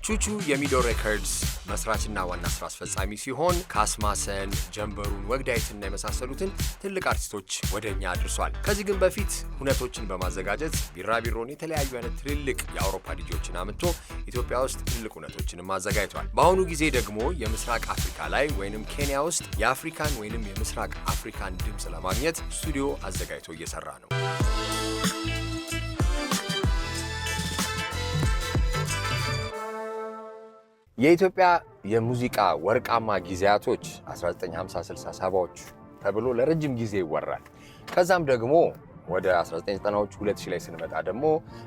ቹቹ የሚዶ ሬከርድስ መስራችና ዋና ስራ አስፈጻሚ ሲሆን ካስማሰን፣ ጀንበሩን፣ ወግዳይትና የመሳሰሉትን ትልቅ አርቲስቶች ወደኛ አድርሷል። ከዚህ ግን በፊት ሁነቶችን በማዘጋጀት ቢራቢሮን የተለያዩ አይነት ትልልቅ የአውሮፓ ዲጄዎችን አምጥቶ ኢትዮጵያ ውስጥ ትልቅ ሁነቶችንም አዘጋጅቷል። በአሁኑ ጊዜ ደግሞ የምስራቅ አፍሪካ ላይ ወይንም ኬንያ ውስጥ የአፍሪካን ወይንም የምስራቅ አፍሪካን ድምፅ ለማግኘት ስቱዲዮ አዘጋጅቶ እየሰራ ነው። የኢትዮጵያ የሙዚቃ ወርቃማ ጊዜያቶች 1950 60 70ዎች ተብሎ ለረጅም ጊዜ ይወራል። ከዛም ደግሞ ወደ 1990ዎቹ 2000 ላይ ስንመጣ ደግሞ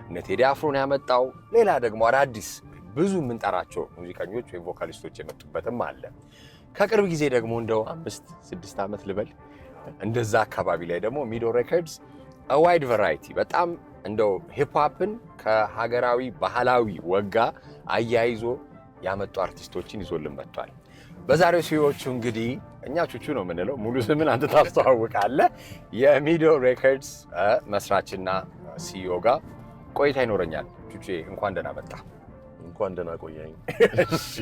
እነ ቴዲ አፍሮን ያመጣው ሌላ ደግሞ አዳዲስ ብዙ የምንጠራቸው ሙዚቀኞች ወይ ቮካሊስቶች የመጡበትም አለ። ከቅርብ ጊዜ ደግሞ እንደው 5-6 ዓመት ልበል እንደዛ አካባቢ ላይ ደግሞ ሚዶ ሬከርድስ a wide variety በጣም እንደው ሂፕ ሆፕን ከሀገራዊ ባህላዊ ወጋ አያይዞ ያመጡ አርቲስቶችን ይዞልን መጥቷል። በዛሬው ሲዮቹ እንግዲህ እኛ ቹቹ ነው የምንለው፣ ሙሉ ስምን አንተ ታስተዋውቃለህ። የሚዶ ሬከርድስ መስራችና ሲዮ ጋር ቆይታ ይኖረኛል። ቹቹ እንኳን ደህና መጣ። እንኳን ደህና ቆየኝ። እሺ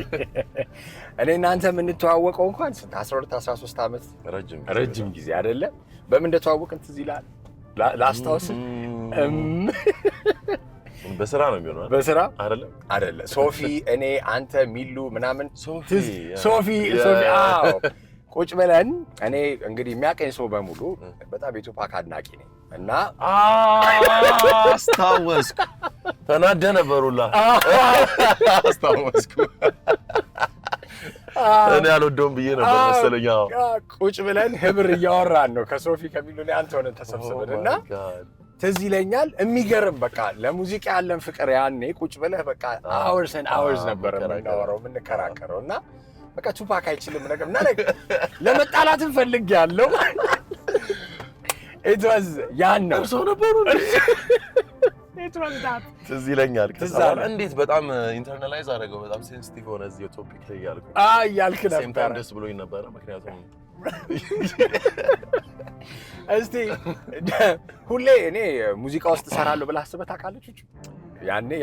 እኔ እናንተ የምንተዋወቀው እንኳን 12 13 ዓመት ረጅም ጊዜ አይደለ? በምን እንደተዋወቅን ትዝ ይላል? ላስታውስ። በስራ ነው የሚሆነው። በስራ አይደለ? ሶፊ፣ እኔ፣ አንተ፣ ሚሉ ምናምን ሶፊ አዎ ቁጭ ብለን እኔ እንግዲህ የሚያቀኝ ሰው በሙሉ በጣም የቱፓክ አድናቂ ነኝ እና አስታወስኩ። ተናደ ነበሩላ አስታወስኩ። እኔ አልወደውም ብዬ ነበር መሰለኝ። ቁጭ ብለን ህብር እያወራን ነው ከሶፊ ከሚሉ ላይ አንተ ሆነን ተሰብስበንና ትዝ ይለኛል። የሚገርም በቃ ለሙዚቃ ያለን ፍቅር ያኔ ቁጭ ብለህ በቃ አወርስ ነበር የምናወራው የምንከራከረው እና በቃ ቱፓክ አይችልም ነገር እና ለመጣላትን ፈልጌያለሁ። it was ያን ነው ሰው ነበሩ it was that ትዝ ይለኛል። እንዴት በጣም ኢንተርናላይዝ አደረገው። በጣም ሴንሲቲቭ ሆነ እዚህ ቶፒክ ላይ ያልክ ነበር። ሴም ታይም ደስ ብሎኝ ነበር ምክንያቱም እስቲ ሁሌ እኔ ሙዚቃ ውስጥ እሰራለሁ ብለህ አስበህ ታውቃለች?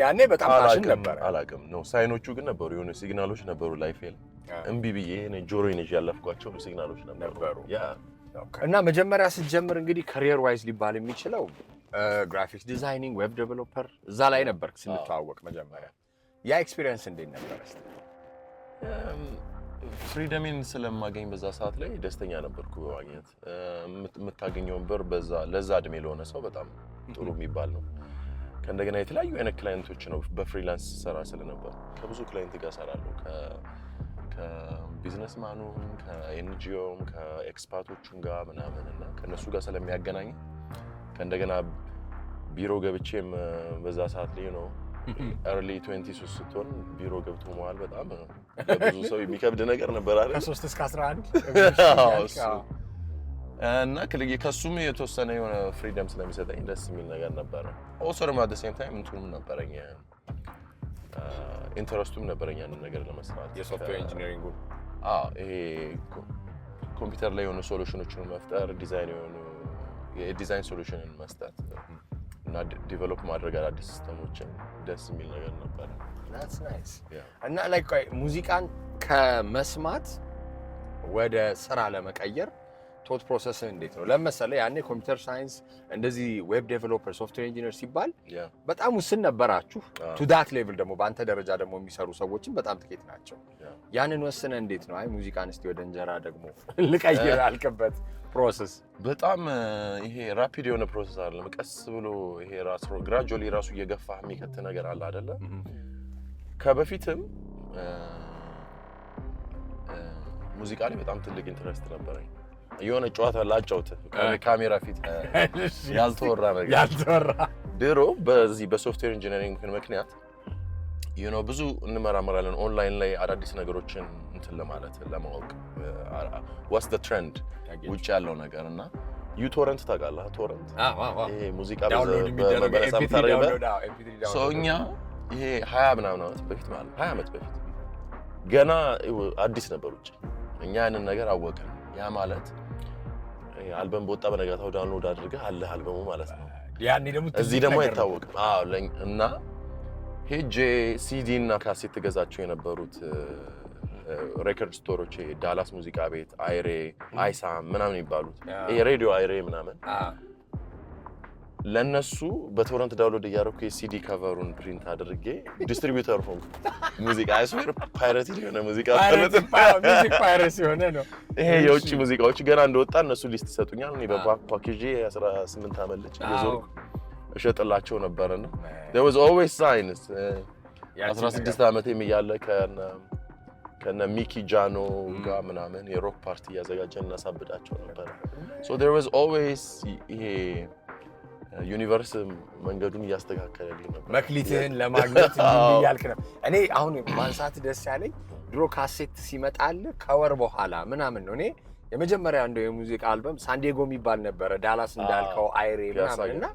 ያኔ በጣም ፓሽን ነበር። አላውቅም ነው ሳይኖቹ ግን ነበሩ፣ የሆነ ሲግናሎች ነበሩ። ላይፍ ላይ እምቢ ብዬ እኔ ጆሮዬን ይዤ ያለፍኳቸው ሲግናሎች ነበሩ። እና መጀመሪያ ስትጀምር እንግዲህ ካሪየር ዋይዝ ሊባል የሚችለው ግራፊክስ ዲዛይኒንግ፣ ዌብ ዴቨሎፐር እዛ ላይ ነበር ስንተዋወቅ መጀመሪያ። ያ ኤክስፒሪየንስ እንዴት ነበር? ፍሪደምን ስለማገኝ በዛ ሰዓት ላይ ደስተኛ ነበርኩ በማግኘት። የምታገኘውን ብር ለዛ እድሜ ለሆነ ሰው በጣም ጥሩ የሚባል ነው። ከእንደገና የተለያዩ አይነት ክላይንቶች ነው በፍሪላንስ ሰራ ስለነበር ከብዙ ክላይንት ጋር ሰራለሁ። ከቢዝነስማኑም፣ ከኤንጂኦም፣ ከኤክስፓቶቹም ጋር ምናምን እና ከነሱ ጋር ስለሚያገናኝ ከእንደገና ቢሮ ገብቼም በዛ ሰዓት ላይ ነው ኤርሊ 20 ስትሆን ቢሮ ገብቶ መዋል በጣም ብዙ ሰው የሚከብድ ነገር ነበር አይደል? ከ3 እስከ 11 እና ከሱም የተወሰነ የሆነ ፍሪደም ስለሚሰጠኝ ደስ የሚል ነገር ነበረ። ኦልሶ ደግሞ አት ዘ ሴም ታይም እንትኑም ነበረኝ ኢንተረስቱም ነበረኝ ያንን ነገር ለመስራት የሶፍትዌር ኢንጂነሪንግ ይሄ ኮምፒውተር ላይ የሆኑ ሶሉሽኖችን መፍጠር፣ የዲዛይን ሶሉሽንን መስጠት እና ዲቨሎፕ ማድረግ አዳዲስ ሲስተሞችን ደስ የሚል ነገር ነበር። that's nice እና ላይክ ሙዚቃን ከመስማት ወደ ስራ ለመቀየር ቶት ፕሮሰስ እንዴት ነው? ለምሳሌ ያኔ ኮምፒውተር ሳይንስ እንደዚህ ዌብ ዴቨሎፐር ሶፍትዌር ኢንጂነር ሲባል በጣም ውስን ነበራችሁ። ቱ ዳት ሌቭል ደግሞ በአንተ ደረጃ ደግሞ የሚሰሩ ሰዎችን በጣም ጥቂት ናቸው። ያንን ወስነ እንዴት ነው አይ ሙዚቃን እስቲ ወደ እንጀራ ደግሞ ልቀይር አልከበት ፕሮሰስ? በጣም ይሄ ራፒድ የሆነ ፕሮሰስ አይደለም። ቀስ ብሎ ይሄ ራሱ ግራጁዋሊ ራሱ እየገፋህ የሚከት ነገር አለ አይደለ? ከበፊትም ሙዚቃ ላይ በጣም ትልቅ ኢንተረስት ነበረኝ። የሆነ ጨዋታ ላጫውት ካሜራ ፊት ያልተወራ ድሮ በዚህ በሶፍትዌር ኢንጂነሪንግ ምክንያት ብዙ እንመራመራለን ኦንላይን ላይ አዳዲስ ነገሮችን እንትን ለማወቅ what's the trend ውጭ ያለው ነገር እና ዩቶረንት ታውቃለህ? ቶረንት ይሄ ሙዚቃ በነፃ የምታደርግበት እኛ ይሄ 20 ምናምን ዓመት በፊት ማለት 20 ዓመት በፊት ገና አዲስ ነበር ውጭ። እኛ ያንን ነገር አወቅን። ያ ማለት አልበም በወጣ በነጋታው ዳውንሎድ አድርገህ አለ አልበሙ ማለት ነው። ያኔ ደግሞ እዚህ ደግሞ አይታወቅም። እና ሄጄ ሲዲ እና ካሴት ገዛቸው የነበሩት ሬከርድ ስቶሮች ዳላስ ሙዚቃ ቤት፣ አይሬ፣ አይሳም ምናምን ይባሉት ይሄ ሬዲዮ አይሬ ምናምን ለነሱ በቶረንት ዳውንሎድ እያደረኩ የሲዲ ከቨሩን ፕሪንት አድርጌ ዲስትሪቢዩተር ሆንኩ። ሙዚቃ አይስዌር ፓይረቲ የሆነ ሙዚቃ ሚውዚክ ፓይረሲ የሆነ ነው። ይሄ የውጭ ሙዚቃዎች ገና እንደወጣ እነሱ ሊስት ይሰጡኛል። እኔ በፓኬጅ 18 ዓመት ልጅ እየዞርኩ እሸጥላቸው ነበርና there was always signs 16 ዓመቴም እያለ ከነ ሚኪ ጃኖ ጋር ምናምን የሮክ ፓርቲ እያዘጋጀን እናሳብዳቸው ነበር። so there was always ይሄ ዩኒቨርስ መንገዱን እያስተካከለልኝ ነበር መክሊትህን ለማግኘት እያልክ ነው። እኔ አሁን ማንሳት ደስ ያለኝ ድሮ ካሴት ሲመጣል ከወር በኋላ ምናምን ነው። እኔ የመጀመሪያ እንደው የሙዚቃ አልበም ሳንዲያጎ የሚባል ነበረ ዳላስ እንዳልከው አይሬ ምናምንና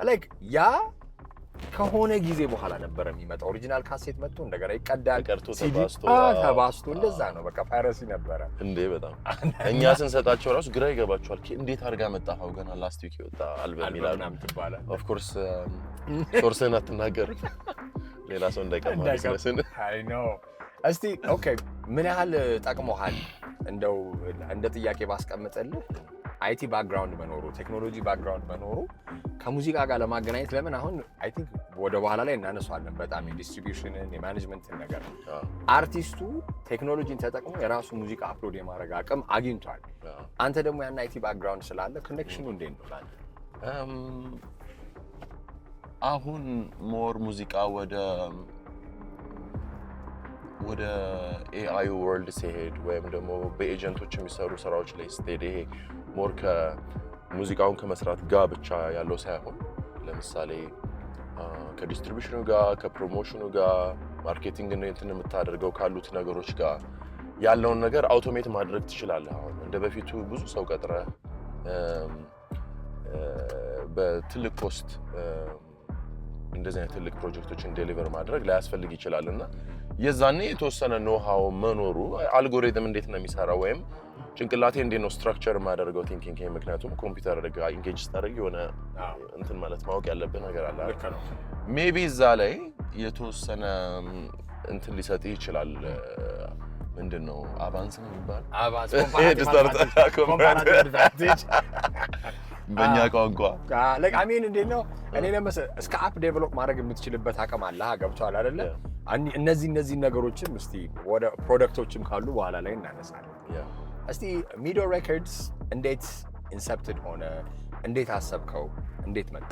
ላይክ ያ ከሆነ ጊዜ በኋላ ነበር የሚመጣው። ኦሪጂናል ካሴት መጥቶ እንደገና ይቀዳል ተባስቶ እንደዛ ነው። በቃ ፓይረሲ ነበረ እንዴ በጣም እኛ ስንሰጣቸው ራሱ ግራ ይገባቸዋል። እንዴት አድርጋ መጣኸው ገና ላስት ዊክ የወጣ አልበም ይላሉ። ኦፍ ኮርስ ሶርስን አትናገር ሌላ ሰው እንዳይቀማስነስን አይ ኖ። እስቲ ኦኬ ምን ያህል ጠቅሞሃል? እንደው እንደ ጥያቄ ባስቀምጥልህ አይቲ ባክግራውንድ መኖሩ ቴክኖሎጂ ባክግራውንድ መኖሩ ከሙዚቃ ጋር ለማገናኘት ለምን አሁን አይ ቲንክ ወደ በኋላ ላይ እናነሳዋለን በጣም የዲስትሪቢዩሽንን የማኔጅመንትን ነገር አርቲስቱ ቴክኖሎጂን ተጠቅሞ የራሱ ሙዚቃ አፕሎድ የማድረግ አቅም አግኝቷል። አንተ ደግሞ ያን አይቲ ባክግራውንድ ስላለ ኮኔክሽኑ እንዴት ነው ላንተ? አሁን ሞር ሙዚቃ ወደ ኤአይ ወርልድ ሲሄድ ወይም ደግሞ በኤጀንቶች የሚሰሩ ስራዎች ላይ ስትሄድ ይሄ ሞር ከሙዚቃውን ከመስራት ጋር ብቻ ያለው ሳይሆን ለምሳሌ ከዲስትሪቢዩሽኑ ጋር ከፕሮሞሽኑ ጋር ማርኬቲንግ ነው እንትን የምታደርገው ካሉት ነገሮች ጋር ያለውን ነገር አውቶሜት ማድረግ ትችላለህ። አሁን እንደ በፊቱ ብዙ ሰው ቀጥረህ በትልቅ ኮስት እንደዚህ አይነት ትልቅ ፕሮጀክቶችን ዴሊቨር ማድረግ ላያስፈልግ ይችላል እና የዛኔ የተወሰነ ኖሃው መኖሩ አልጎሪትም እንዴት ነው የሚሰራው ወይም ጭንቅላቴ እንዴት ነው ስትራክቸር የማደርገው ቲንኪንግ ምክንያቱም ኮምፒውተር ጋር ኢንጌጅ ስታደርግ የሆነ እንትን ማለት ማወቅ ያለብህ ነገር አለ አይደል? ሜቢ እዛ ላይ የተወሰነ እንትን ሊሰጥህ ይችላል። ምንድነው አቫንስ ነው የሚባል በእኛ ቋንቋ like I mean እንዴት ነው እኔ ለምሳሌ እስከ አፕ ዴቨሎፕ ማድረግ የምትችልበት አቅም አለ። ገብቷል አይደለ? እነዚህ ነገሮችን እስቲ ወደ ፕሮዳክቶችም ካሉ በኋላ ላይ እናነሳለን። እስቲ ሚዶ ሬኮርድስ እንዴት ኢንሰፕትድ ሆነ? እንዴት አሰብከው? እንዴት መጣ?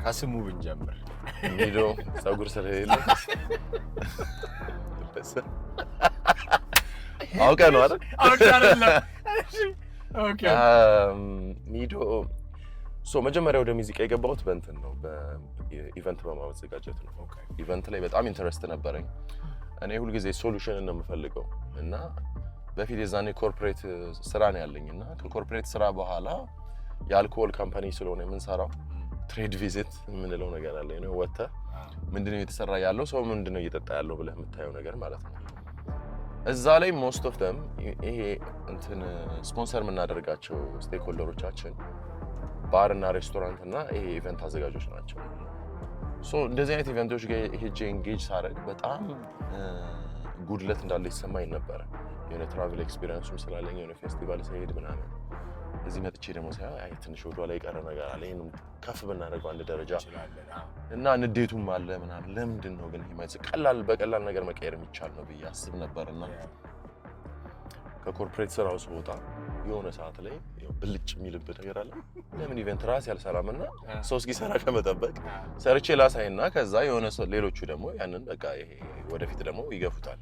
ከስሙ ብንጀምር ሚዶ ፀጉር ስለሌለ አውቀህ ነው አይደል? አውቀህ አይደለም? ኦኬ ሚዶ መጀመሪያ ወደ ሙዚቃ የገባሁት በእንትን ነው በኢቨንት በማዘጋጀት ነው። ኢቨንት ላይ በጣም ኢንተረስት ነበረኝ። እኔ ሁሉ ጊዜ ሶሉሽን ነው የምፈልገው እና በፊት የዛኔ ኮርፖሬት ስራ ነው ያለኝና ከኮርፖሬት ስራ በኋላ የአልኮል ካምፓኒ ስለሆነ የምንሰራው ትሬድ ቪዚት የምንለው ነገር አለ ነው። ወጥተህ ምንድነው የተሰራ ያለው ሰው ምንድነው እየጠጣ ያለው ብለህ የምታየው ነገር ማለት ነው። እዛ ላይ ሞስት ኦፍ them ይሄ እንትን ስፖንሰር የምናደርጋቸው ስቴክሆልደሮቻችን ባር እና ሬስቶራንት እና ይሄ ኢቨንት አዘጋጆች ናቸው። እንደዚህ አይነት ኢቨንቶች ጋር ሄጄ ኤንጌጅ ሳደርግ በጣም ጉድለት እንዳለ ይሰማኝ ነበረ። የሆነ ትራቨል ኤክስፒሪየንስም ስላለኝ የሆነ ፌስቲቫል ሲሄድ ምናምን እዚህ መጥቼ ደግሞ ሳይ ትንሽ ወደ ኋላ የቀረ ነገር አለ። ይሄንም ከፍ ብናደርገው አንድ ደረጃ እና ንዴቱም አለ ምናምን ለምንድን ነው ግን ይሄ በቀላል ነገር መቀየር የሚቻል ነው ብዬ አስብ ነበርና ከኮርፖሬት ስራው ስወጣ የሆነ ሰዓት ላይ ብልጭ የሚልበት ነገር አለ። ለምን ኢቨንት ራስ ያልሰራምና ሰው እስኪሰራ ከመጠበቅ ሰርቼ ላሳይና ከዛ የሆነ ሌሎቹ ደግሞ ያንን በቃ ይሄ ወደፊት ደግሞ ይገፉታል።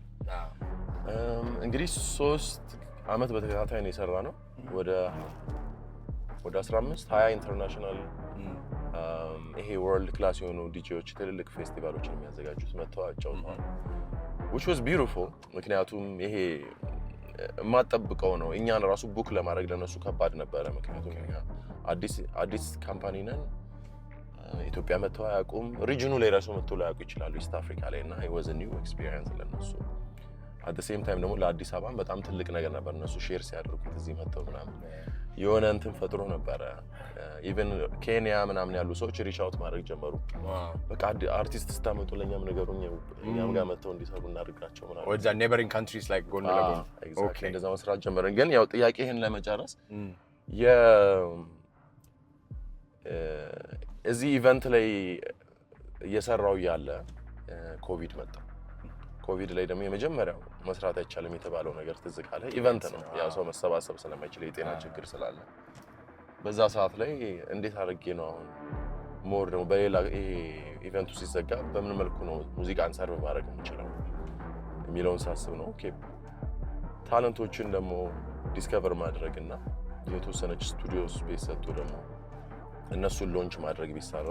እንግዲህ 3 አመት በተከታታይ ነው የሰራ ነው። ወደ 15 20 ኢንተርናሽናል ይሄ ወርልድ ክላስ የሆኑ ዲጄዎች ትልልቅ ፌስቲቫሎችን የሚያዘጋጁት መጥተው አጫውተዋል። which was beautiful ምክንያቱም ይሄ የማጠብቀው ነው። እኛን ራሱ ቡክ ለማድረግ ለነሱ ከባድ ነበረ። ምክንያቱም እኛ አዲስ ካምፓኒ ነን። ኢትዮጵያ መጥተው አያውቁም። ሪጅኑ ላይ ራሱ መጥተው ላያውቁ ይችላሉ ኢስት አፍሪካ ላይ እና it was a new experience ለነሱ። at the same time ደግሞ ለአዲስ አበባ በጣም ትልቅ ነገር ነበር እነሱ ሼር ሲያደርጉት እዚህ መጥተው ምናምን የሆነ እንትን ፈጥሮ ነበረ። ኢቨን ኬንያ ምናምን ያሉ ሰዎች ሪች አውት ማድረግ ጀመሩ። በቃ አርቲስት ስታመጡ ለኛም ነገሩኝ እኛም ጋር መጥተው እንዲሰሩ እናድርጋቸው ምናምን ወዛ ኔበሪንግ ካንትሪስ ላይክ ጎን ለጎን ኦኬ እንደዛ መስራት ጀመርን። ግን ያው ጥያቄህን ለመጨረስ እዚህ ኢቨንት ላይ እየሰራው ያለ ኮቪድ መጣ። ኮቪድ ላይ ደግሞ የመጀመሪያው መስራት አይቻልም የተባለው ነገር ትዝ ካለ ኢቨንት ነው። ያው ሰው መሰባሰብ ስለማይችል የጤና ችግር ስላለ በዛ ሰዓት ላይ እንዴት አድርጌ ነው አሁን ሞር ደግሞ በሌላ ኢቨንቱ ሲዘጋ በምን መልኩ ነው ሙዚቃን ሰርቭ ማድረግ የምንችለው የሚለውን ሳስብ ነው ኦኬ ታለንቶችን ደግሞ ዲስከቨር ማድረግና የተወሰነች ስቱዲዮ ስፔስ ሰጥቶ ደግሞ እነሱን ሎንች ማድረግ ቢሰራ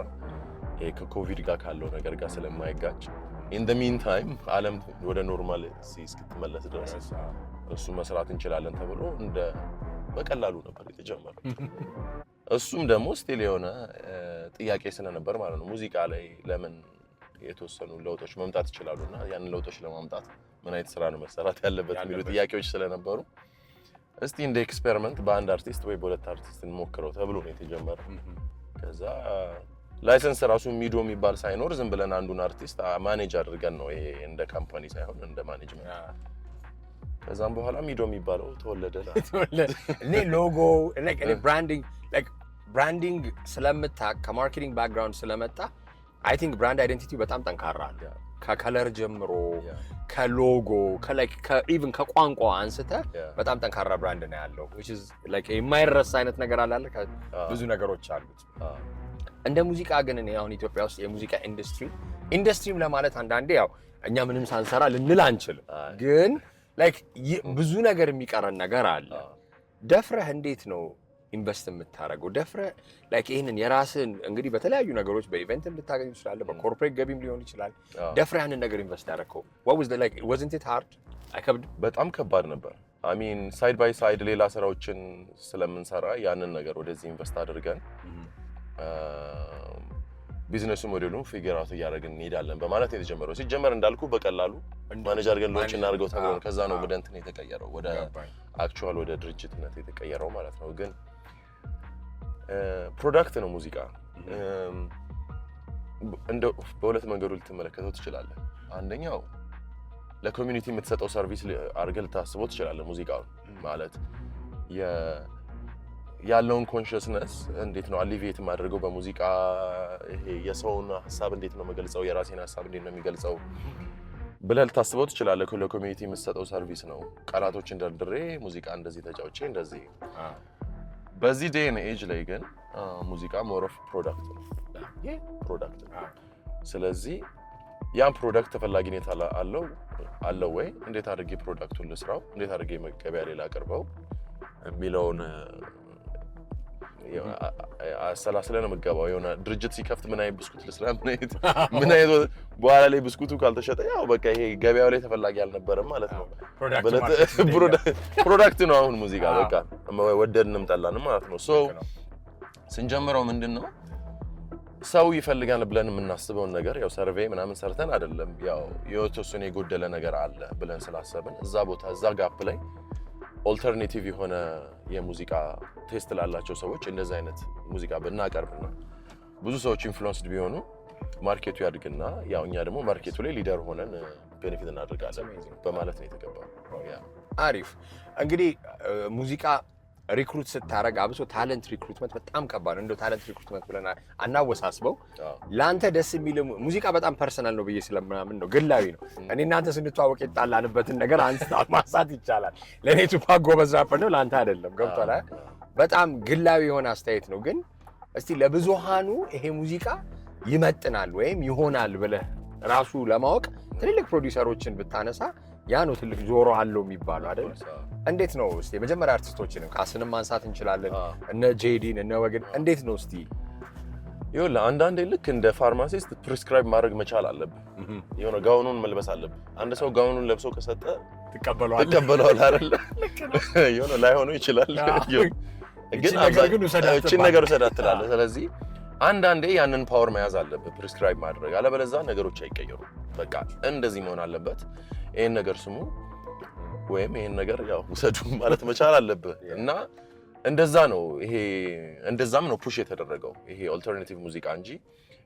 ከኮቪድ ጋር ካለው ነገር ጋር ስለማይጋጭ in the meantime ዓለም ወደ ኖርማል እስክትመለስ ድረስ እሱ መስራት እንችላለን ተብሎ እንደ በቀላሉ ነበር የተጀመረው። እሱም ደግሞ ስቲል የሆነ ጥያቄ ስለነበር ማለት ነው ሙዚቃ ላይ ለምን የተወሰኑ ለውጦች መምጣት ይችላሉና ያንን ለውጦች ለማምጣት ምን አይነት ስራ ነው መሰራት ያለበት የሚሉ ጥያቄዎች ስለነበሩ እስቲ እንደ ኤክስፔሪመንት በአንድ አርቲስት ወይ በሁለት አርቲስት እንሞክረው ተብሎ ነው የተጀመረው። ከዛ ላይሰንስ ራሱ ሚዶ የሚባል ሳይኖር ዝም ብለን አንዱን አርቲስት ማኔጅ አድርገን ነው ይሄ እንደ ካምፓኒ ሳይሆን እንደ ማኔጅመንት። ከዛም በኋላ ሚዶ የሚባለው ተወለደ። እኔ ሎጎ ላይክ ብራንዲንግ ስለምታውቅ ከማርኬቲንግ ባክግራውንድ ስለመጣ አይ ቲንክ ብራንድ አይደንቲቲው በጣም ጠንካራ አለ። ከከለር ጀምሮ ከሎጎ ኢቭን ከቋንቋ አንስተ በጣም ጠንካራ ብራንድ ነው ያለው which is like የማይረሳ አይነት ነገር አለ ብዙ ነገሮች አሉት። እንደ ሙዚቃ ግን እኔ አሁን ኢትዮጵያ ውስጥ የሙዚቃ ኢንዱስትሪም ለማለት አንዳንዴ ያው እኛ ምንም ሳንሰራ ልንል አንችልም፣ ግን ላይክ ብዙ ነገር የሚቀረን ነገር አለ። ደፍረህ እንዴት ነው ኢንቨስት የምታደርገው? ደፍረህ ላይክ ይሄንን የራስን እንግዲህ በተለያዩ ነገሮች በኢቨንት ልታገኙ ይችላል፣ በኮርፖሬት ገቢም ሊሆን ይችላል። ደፍረህ ያንን ነገር ኢንቨስት ያደረከው what was the like wasn't it hard? አይከብድም? በጣም ከባድ ነበር። አይ ሚን ሳይድ ባይ ሳይድ ሌላ ስራዎችን ስለምንሰራ ያንን ነገር ወደዚህ ኢንቨስት አድርገን ቢዝነሱ ሞዴሉን ፊገር አውት እያደረግን እንሄዳለን በማለት የተጀመረው። ሲጀመር እንዳልኩ በቀላሉ ማኔጅ አድርገን ሎንች እናድርገው ተብሎ ከዛ ነው ወደ እንትን የተቀየረው ወደ አክቹዋል ወደ ድርጅትነት የተቀየረው ማለት ነው። ግን ፕሮዳክት ነው ሙዚቃ። እንደው በሁለት መንገዱ ልትመለከተው ትችላለህ። አንደኛው ለኮሚኒቲ የምትሰጠው ሰርቪስ አድርገህ ልታስበው ትችላለህ። ሙዚቃው ማለት ያለውን ኮንሽስነስ እንዴት ነው አሊቪየት ማድረገው በሙዚቃ ይሄ የሰውን ሐሳብ እንዴት ነው መገልጸው የራሴን ሐሳብ እንዴት ነው የሚገልጸው ብለህ ልታስበው ትችላለህ። ለኮሚኒቲ የምትሰጠው ሰርቪስ ነው። ቃላቶችን ደርድሬ ሙዚቃ እንደዚህ ተጫውቼ እንደዚህ። በዚህ ዴይ ኤንድ ኤጅ ላይ ግን ሙዚቃ ሞር ኦፍ ፕሮዳክት ነው። ፕሮዳክት ነው። ስለዚህ ያን ፕሮዳክት ተፈላጊነት አለው ወይ? እንዴት አድርጌ ፕሮዳክቱን ልስራው? እንዴት አድርጌ ገበያ ላይ ላቅርበው የሚለውን አሰላስለ ነው የምትገባው። የሆነ ድርጅት ሲከፍት ምን አይነት ብስኩት ልስራ፣ ምን አይነት በኋላ ላይ ብስኩቱ ካልተሸጠ ያው በቃ ይሄ ገበያው ላይ ተፈላጊ አልነበረም ማለት ነው። ፕሮዳክት ነው አሁን ሙዚቃ በቃ ወደድንም ጠላንም ማለት ነው። ሶ ስንጀምረው ምንድነው ሰው ይፈልጋል ብለን የምናስበውን ነገር ያው ሰርቬይ ምናምን ሰርተን አይደለም፣ ያው የተወሰነ የጎደለ ነገር አለ ብለን ስላሰብን እዛ ቦታ እዛ ጋፕ ላይ ኦልተርኔቲቭ የሆነ የሙዚቃ ቴስት ላላቸው ሰዎች እንደዚህ አይነት ሙዚቃ ብናቀርብና ብዙ ሰዎች ኢንፍሉዌንስድ ቢሆኑ ማርኬቱ ያድግና ያው እኛ ደግሞ ማርኬቱ ላይ ሊደር ሆነን ቤኔፊት እናደርጋለን በማለት ነው የተገባው። አሪፍ። እንግዲህ ሙዚቃ ሪክሩት ስታረግ አብሶ ታለንት ሪክሩትመንት በጣም ከባድ ነው። እንደው ታለንት ሪክሩትመንት ብለና አናወሳስበው። ላንተ ደስ የሚል ሙዚቃ በጣም ፐርሰናል ነው ብዬ ስለምናምን ነው፣ ግላዊ ነው። እኔ እናንተ ስንተዋወቅ የጣላንበትን ነገር ማንሳት ይቻላል። ለኔ ቱፓክ ጎበዝ ራፐር ነው፣ ላንተ አይደለም። ገብቷል? በጣም ግላዊ የሆነ አስተያየት ነው። ግን እስቲ ለብዙሃኑ ይሄ ሙዚቃ ይመጥናል ወይም ይሆናል ብለህ ራሱ ለማወቅ ትልልቅ ፕሮዲውሰሮችን ብታነሳ ያ ነው ትልቅ ጆሮ አለው የሚባለው አይደል? እንዴት ነው እስቲ የመጀመሪያ አርቲስቶችንም ካስንም ማንሳት እንችላለን፣ እነ ጄዲን እነ ወግን። እንዴት ነው እስቲ? ይኸውልህ አንዳንዴ ልክ እንደ ፋርማሲስት ፕሪስክራይብ ማድረግ መቻል አለብህ። የሆነ ጋውኑን መልበስ አለብህ። አንድ ሰው ጋውኑን ለብሶ ከሰጠ ትቀበለዋለህ አይደል? የሆነ ላይሆኑ ይችላል፣ ግን እቺን ነገር ውሰዳት ትላለህ። ስለዚህ አንዳንዴ ያንን ፓወር መያዝ አለብህ ፕሪስክራይብ ማድረግ፣ አለበለዚያ ነገሮች አይቀየሩም። በቃ እንደዚህ መሆን አለበት፣ ይሄን ነገር ስሙ ወይም ይሄን ነገር ያው ውሰዱ ማለት መቻል አለብህ። እና እንደዛ ነው ይሄ እንደዛም ነው ፑሽ የተደረገው ይሄ ኦልተርናቲቭ ሙዚቃ እንጂ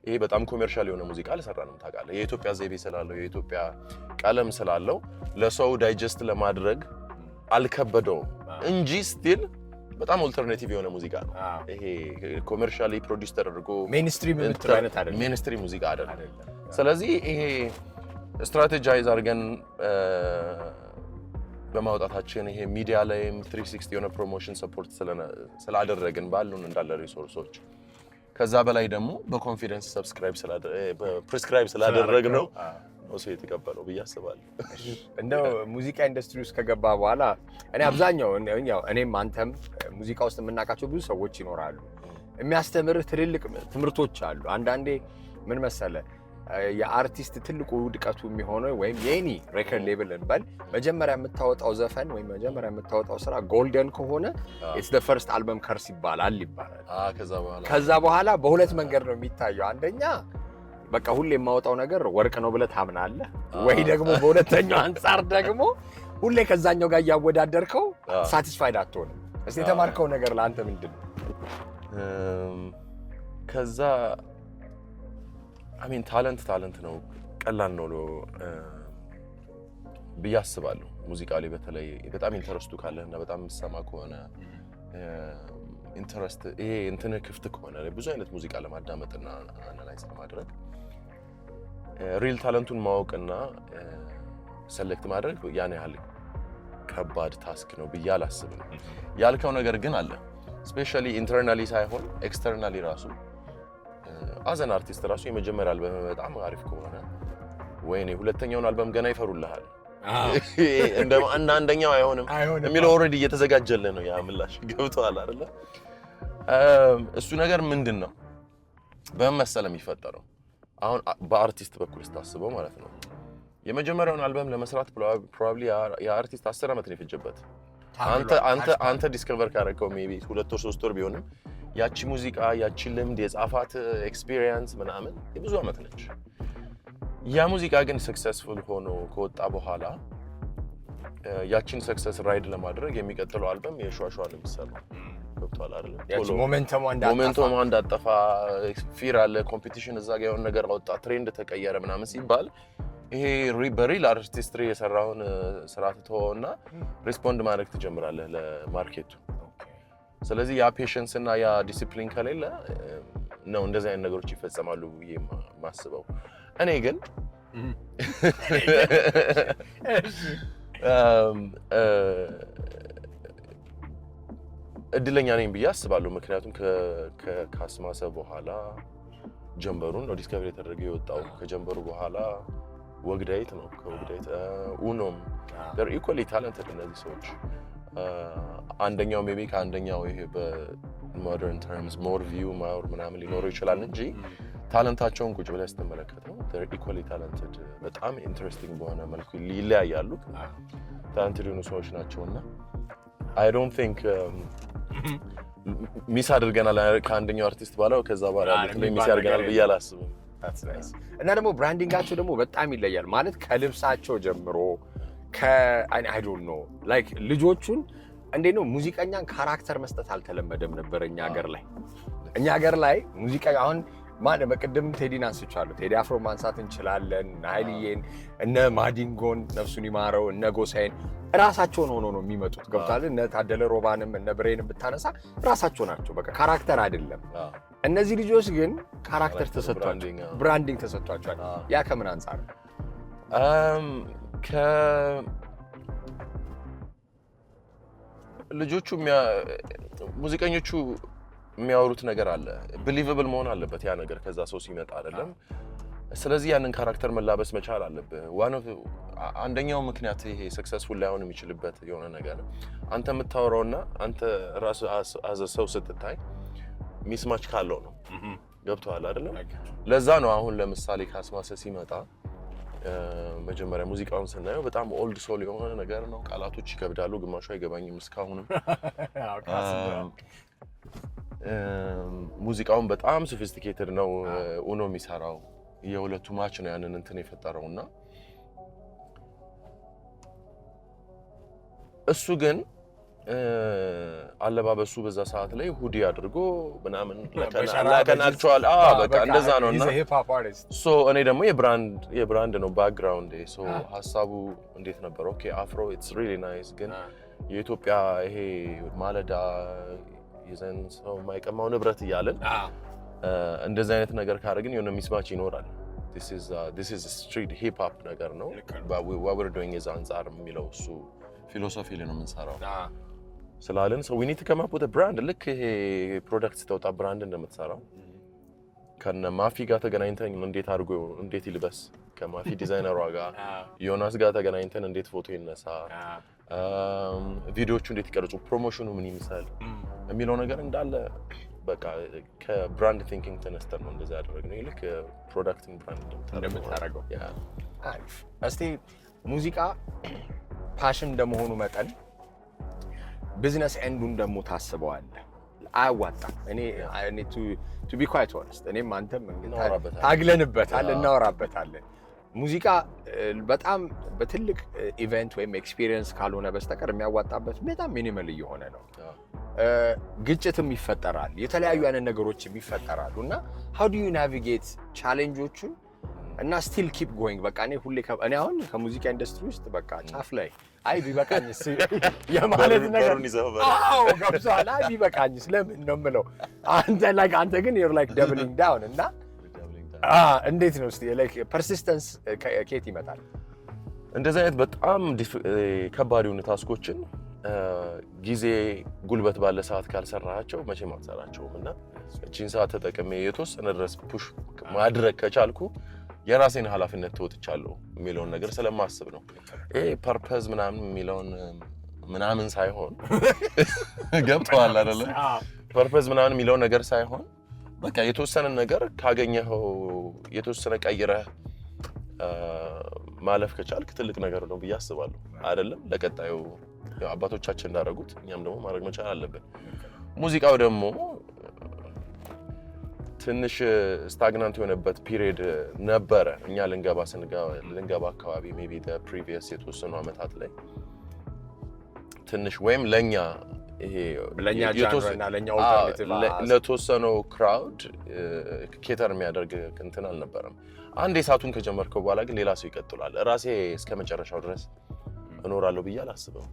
ይሄ በጣም ኮሜርሻል የሆነ ሙዚቃ አልሰራንም። ታውቃለህ የኢትዮጵያ ዘይቤ ስላለው የኢትዮጵያ ቀለም ስላለው ለሰው ዳይጀስት ለማድረግ አልከበደውም እንጂ ስቲል በጣም ኦልተርናቲቭ የሆነ ሙዚቃ ነው። ይሄ ኮሜርሻሊ ፕሮዲዩስ ተደርጎ ሜንስትሪም የምትለው አይነት አይደለም፣ ሜንስትሪም ሙዚቃ አይደለም። ስለዚህ ይሄ ስትራቴጃይዝ አድርገን በማውጣታችን ይሄ ሚዲያ ላይም 360 የሆነ ፕሮሞሽን ሰፖርት ስላደረግን ባሉን እንዳለ ሪሶርሶች ከዛ በላይ ደግሞ በኮንፊደንስ ፕሪስክራይብ ስላደረግነው ነው የተቀበለው ብዬ አስባለሁ። እንደው ሙዚቃ ኢንዱስትሪ ውስጥ ከገባ በኋላ እኔ አብዛኛው እኔም አንተም ሙዚቃ ውስጥ የምናውቃቸው ብዙ ሰዎች ይኖራሉ። የሚያስተምርህ ትልልቅ ትምህርቶች አሉ። አንዳንዴ ምን መሰለህ የአርቲስት ትልቁ ውድቀቱ የሚሆነው ወይም የኔ ሬከርድ ሌብል እንበል መጀመሪያ የምታወጣው ዘፈን ወይም መጀመሪያ የምታወጣው ስራ ጎልደን ከሆነ ኢትስ ዘ ፈርስት አልበም ከርስ ይባላል። ከዛ በኋላ በሁለት መንገድ ነው የሚታየው። አንደኛ በቃ ሁሌ የማወጣው ነገር ወርቅ ነው ብለህ ታምናለህ፣ ወይ ደግሞ በሁለተኛው አንጻር ደግሞ ሁሌ ከዛኛው ጋር እያወዳደርከው ሳቲስፋይድ አትሆንም። እስቲ የተማርከው ነገር ለአንተ ምንድን ነው? ከዛ አሚን ታለንት ነው፣ ቀላል ነው ብዬ አስባለሁ። ሙዚቃ ላይ በተለይ በጣም ኢንተረስቱ ካለህና በጣም የምትሰማ ከሆነ ኢንተረስት ይሄ እንትን ክፍት ከሆነ ብዙ አይነት ሙዚቃ ለማዳመጥና አናላይዝ ለማድረግ ሪል ታለንቱን ማወቅና ሰሌክት ማድረግ ያን ያህል ከባድ ታስክ ነው ብዬ አላስብም። ያልከው ነገር ግን አለ ስፔሻሊ ኢንተርናሊ ሳይሆን ኤክስተርናሊ ራሱ አዘን አርቲስት ራሱ የመጀመሪያ አልበም በጣም አሪፍ ከሆነ ወይኔ ሁለተኛውን አልበም ገና ይፈሩልሃል እንደ አንደኛው አይሆንም የሚለው ኦልሬዲ እየተዘጋጀልህ ነው። ያ ምላሽ ገብቶሃል አይደለ? እሱ ነገር ምንድን ነው በምን መሰለህ የሚፈጠረው አሁን በአርቲስት በኩል ስታስበው ማለት ነው የመጀመሪያውን አልበም ለመስራት ፕሮባብሊ የአርቲስት 10 ዓመት ነው የፈጀበት። አንተ ዲስከቨር ካደረገው ሜቢ 2 ወር 3 ወር ቢሆንም ያቺ ሙዚቃ ያቺ ልምድ የጻፋት ኤክስፒሪየንስ ምናምን የብዙ ዓመት ነች። ያ ሙዚቃ ግን ሰክሰስፉል ሆኖ ከወጣ በኋላ ያቺን ሰክሰስ ራይድ ለማድረግ የሚቀጥለው አልበም የሸዋሸዋ ነው የሚሰራው። ገብቶሃል አይደል? ያቺ ሞሜንተሙ እንዳጠፋ ፊር አለ፣ ኮምፒቲሽን እዛ ጋር የሆነ ነገር አወጣ፣ ትሬንድ ተቀየረ ምናምን ሲባል ይሄ በሪል አርቲስትሪ የሰራውን ስራ ትተውና ሪስፖንድ ማድረግ ትጀምራለህ ለማርኬቱ። ስለዚህ ያ ፔሽንስ እና ያ ዲሲፕሊን ከሌለ ነው እንደዚህ አይነት ነገሮች ይፈጸማሉ ብዬ ማስበው። እኔ ግን እድለኛ ነኝ ብዬ አስባለሁ። ምክንያቱም ከካስማሰ በኋላ ጀንበሩን ነው ዲስከቨሪ የተደረገው የወጣው። ከጀንበሩ በኋላ ወግዳይት ነው፣ ከወግዳይት ኡኖም they're equally talented እነዚህ ሰዎች። አንደኛው ሜቢ ከአንደኛው ይሄ በሞደርን ተርምስ ሞር ቪው ማወር ምናምን ሊኖረው ይችላል እንጂ ታለንታቸውን ቁጭ ብለህ ስትመለከተው they're equally talented በጣም ኢንትረስቲንግ በሆነ መልኩ ይለያያሉ። ታለንትድ የሆኑ ሰዎች ናቸውና I don't think ሚስ አድርገናል ከአንደኛው አርቲስት ባለው ከዛ በኋላ ሚስ ያደርገናል ብዬ አላስብም። እና ደግሞ ብራንዲንጋቸው ደግሞ በጣም ይለያል ማለት ከልብሳቸው ጀምሮ I don't know like ልጆቹን እንዴት ነው ሙዚቀኛን ካራክተር መስጠት አልተለመደም ነበር እኛ ሀገር ላይ ሙዚቃ አሁን ማን በቅድም ቴዲን አንስቻለሁ። ቴዲ አፍሮ ማንሳት እንችላለን፣ ናይልዬን፣ እነ ማዲንጎን ነፍሱን ይማረው፣ እነ ጎሳዬን ራሳቸውን ሆኖ ነው የሚመጡት። ገብቷል። እነ ታደለ ሮባንም እነ ብሬንም ብታነሳ ራሳቸው ናቸው፣ በቃ ካራክተር አይደለም። እነዚህ ልጆች ግን ካራክተር ተሰጥቷቸው ብራንዲንግ ተሰጥቷቸዋል። ያ ከምን አንፃር ልጆቹ ሙዚቀኞቹ የሚያወሩት ነገር አለ፣ ቢሊቨብል መሆን አለበት ያ ነገር ከዛ ሰው ሲመጣ አይደለም። ስለዚህ ያንን ካራክተር መላበስ መቻል አለብህ። አንደኛው ምክንያት ይሄ ሰክሰስፉል ላይሆን የሚችልበት የሆነ ነገር አንተ የምታወራውና አንተ ራስህ አዘ ሰው ስትታይ ሚስማች ካለው ነው። ገብቶሃል አይደለም? ለዛ ነው አሁን ለምሳሌ ካስማሰ ሲመጣ መጀመሪያ ሙዚቃውን ስናየው በጣም ኦልድ ሶል የሆነ ነገር ነው። ቃላቶች ይከብዳሉ፣ ግማሹ አይገባኝም እስካሁንም። ሙዚቃውን በጣም ሶፊስቲኬትድ ነው ኡኖ የሚሰራው። የሁለቱ ማች ነው ያንን እንትን የፈጠረውና እሱ ግን አለባበሱ በዛ ሰዓት ላይ ሁዲ አድርጎ ምናምን ለከናክቹዋል በቃ እንደዛ ነውና ሶ እኔ ደግሞ የብራንድ ነው ባክግራውንድ ሶ ሐሳቡ እንዴት ነበር ኦኬ አፍሮ ኢትስ ሪሊ ናይስ ግን የኢትዮጵያ ይሄ ማለዳ ይዘን ሰው ማይቀማው ንብረት እያልን እንደዚህ አይነት ነገር ካደረግን የሆነ ሚስማች ይኖራል this is street hip hop ነገር ነው but what we're doing is አንጻር የሚለው እሱ ፊሎሶፊ ላይ ነው የምንሰራው ስላለን so we need to come up with a brand ልክ ይሄ ፕሮዳክት ስተውጣ ብራንድ እንደምትሰራው ከነ ማፊ ጋር ተገናኝተን እንዴት ይልበስ ከማፊ ዲዛይነሯ ጋር ዮናስ ጋር ተገናኝተን እንዴት ፎቶ ይነሳ ቪዲዮቹ እንዴት ይቀርጹ ፕሮሞሽኑ ምን ይመስላል የሚለው ነገር እንዳለ በቃ ከብራንድ ቲንኪንግ ተነስተን ነው እንደዛ ያደረግነው ይልክ ፕሮዳክቲንግ ብራንድ እንደምታረገው አሪፍ እስቲ ሙዚቃ ፓሽን እንደመሆኑ መጠን ቢዝነስ ኤንዱን ደግሞ ታስበዋለህ አያዋጣም እኔ to be quite honest እኔም አንተም ታግለንበታል እናወራበታለን ሙዚቃ በጣም በትልቅ ኢቨንት ወይም ኤክስፒሪየንስ ካልሆነ በስተቀር የሚያዋጣበት በጣም ሚኒመል እየሆነ ነው ግጭትም ይፈጠራል የተለያዩ አይነት ነገሮችም ይፈጠራሉ እና how do you navigate ቻሌንጆቹን እና still keep going በቃ እኔ አሁን ከሙዚቃ ኢንዱስትሪ ውስጥ በቃ ጫፍ ላይ ቢበቃኝስ የማለት ነገር አዎ ገብቷል ቢበቃኝስ ለምን ነው የምለው አንተ ግን you're like doubling down እና እንዴት ነው እስቲ like persistence ከየት ይመጣል እንደዚህ አይነት በጣም ከባድ የሆኑ ታስኮችን ጊዜ ጉልበት ባለ ሰዓት ካልሰራሃቸው መቼም አትሰራቸውም እና እቺን ሰዓት ተጠቅሜ የተወሰነ ድረስ ፑሽ ማድረግ ከቻልኩ የራሴን ኃላፊነት ተወጥቻለሁ የሚለውን ነገር ስለማስብ ነው ይሄ ፐርፐዝ ምናምን ሳይሆን ገብቷል አይደለ ፐርፐዝ ምናምን የሚለውን ነገር ሳይሆን በቃ የተወሰነ ነገር ካገኘኸው የተወሰነ ቀይረህ ማለፍ ከቻልክ ትልቅ ነገር ነው ብዬ አስባለሁ አይደለም ለቀጣዩ አባቶቻችን እንዳደረጉት እኛም ደግሞ ማድረግ መቻል አለብን ሙዚቃው ደግሞ ትንሽ ስታግናንት የሆነበት ፒሪየድ ነበረ እኛ ልንገባ አካባቢ ሜቢ the previous የተወሰኑ አመታት ላይ ትንሽ ወይም ለኛ ይሄ ለተወሰነው ክራውድ ኬተር የሚያደርግ እንትን አልነበረም አንዴ ሳቱን ከጀመርከው በኋላ ግን ሌላ ሰው ይቀጥላል ራሴ እስከ መጨረሻው ድረስ እኖራለሁ ብዬ አላስብም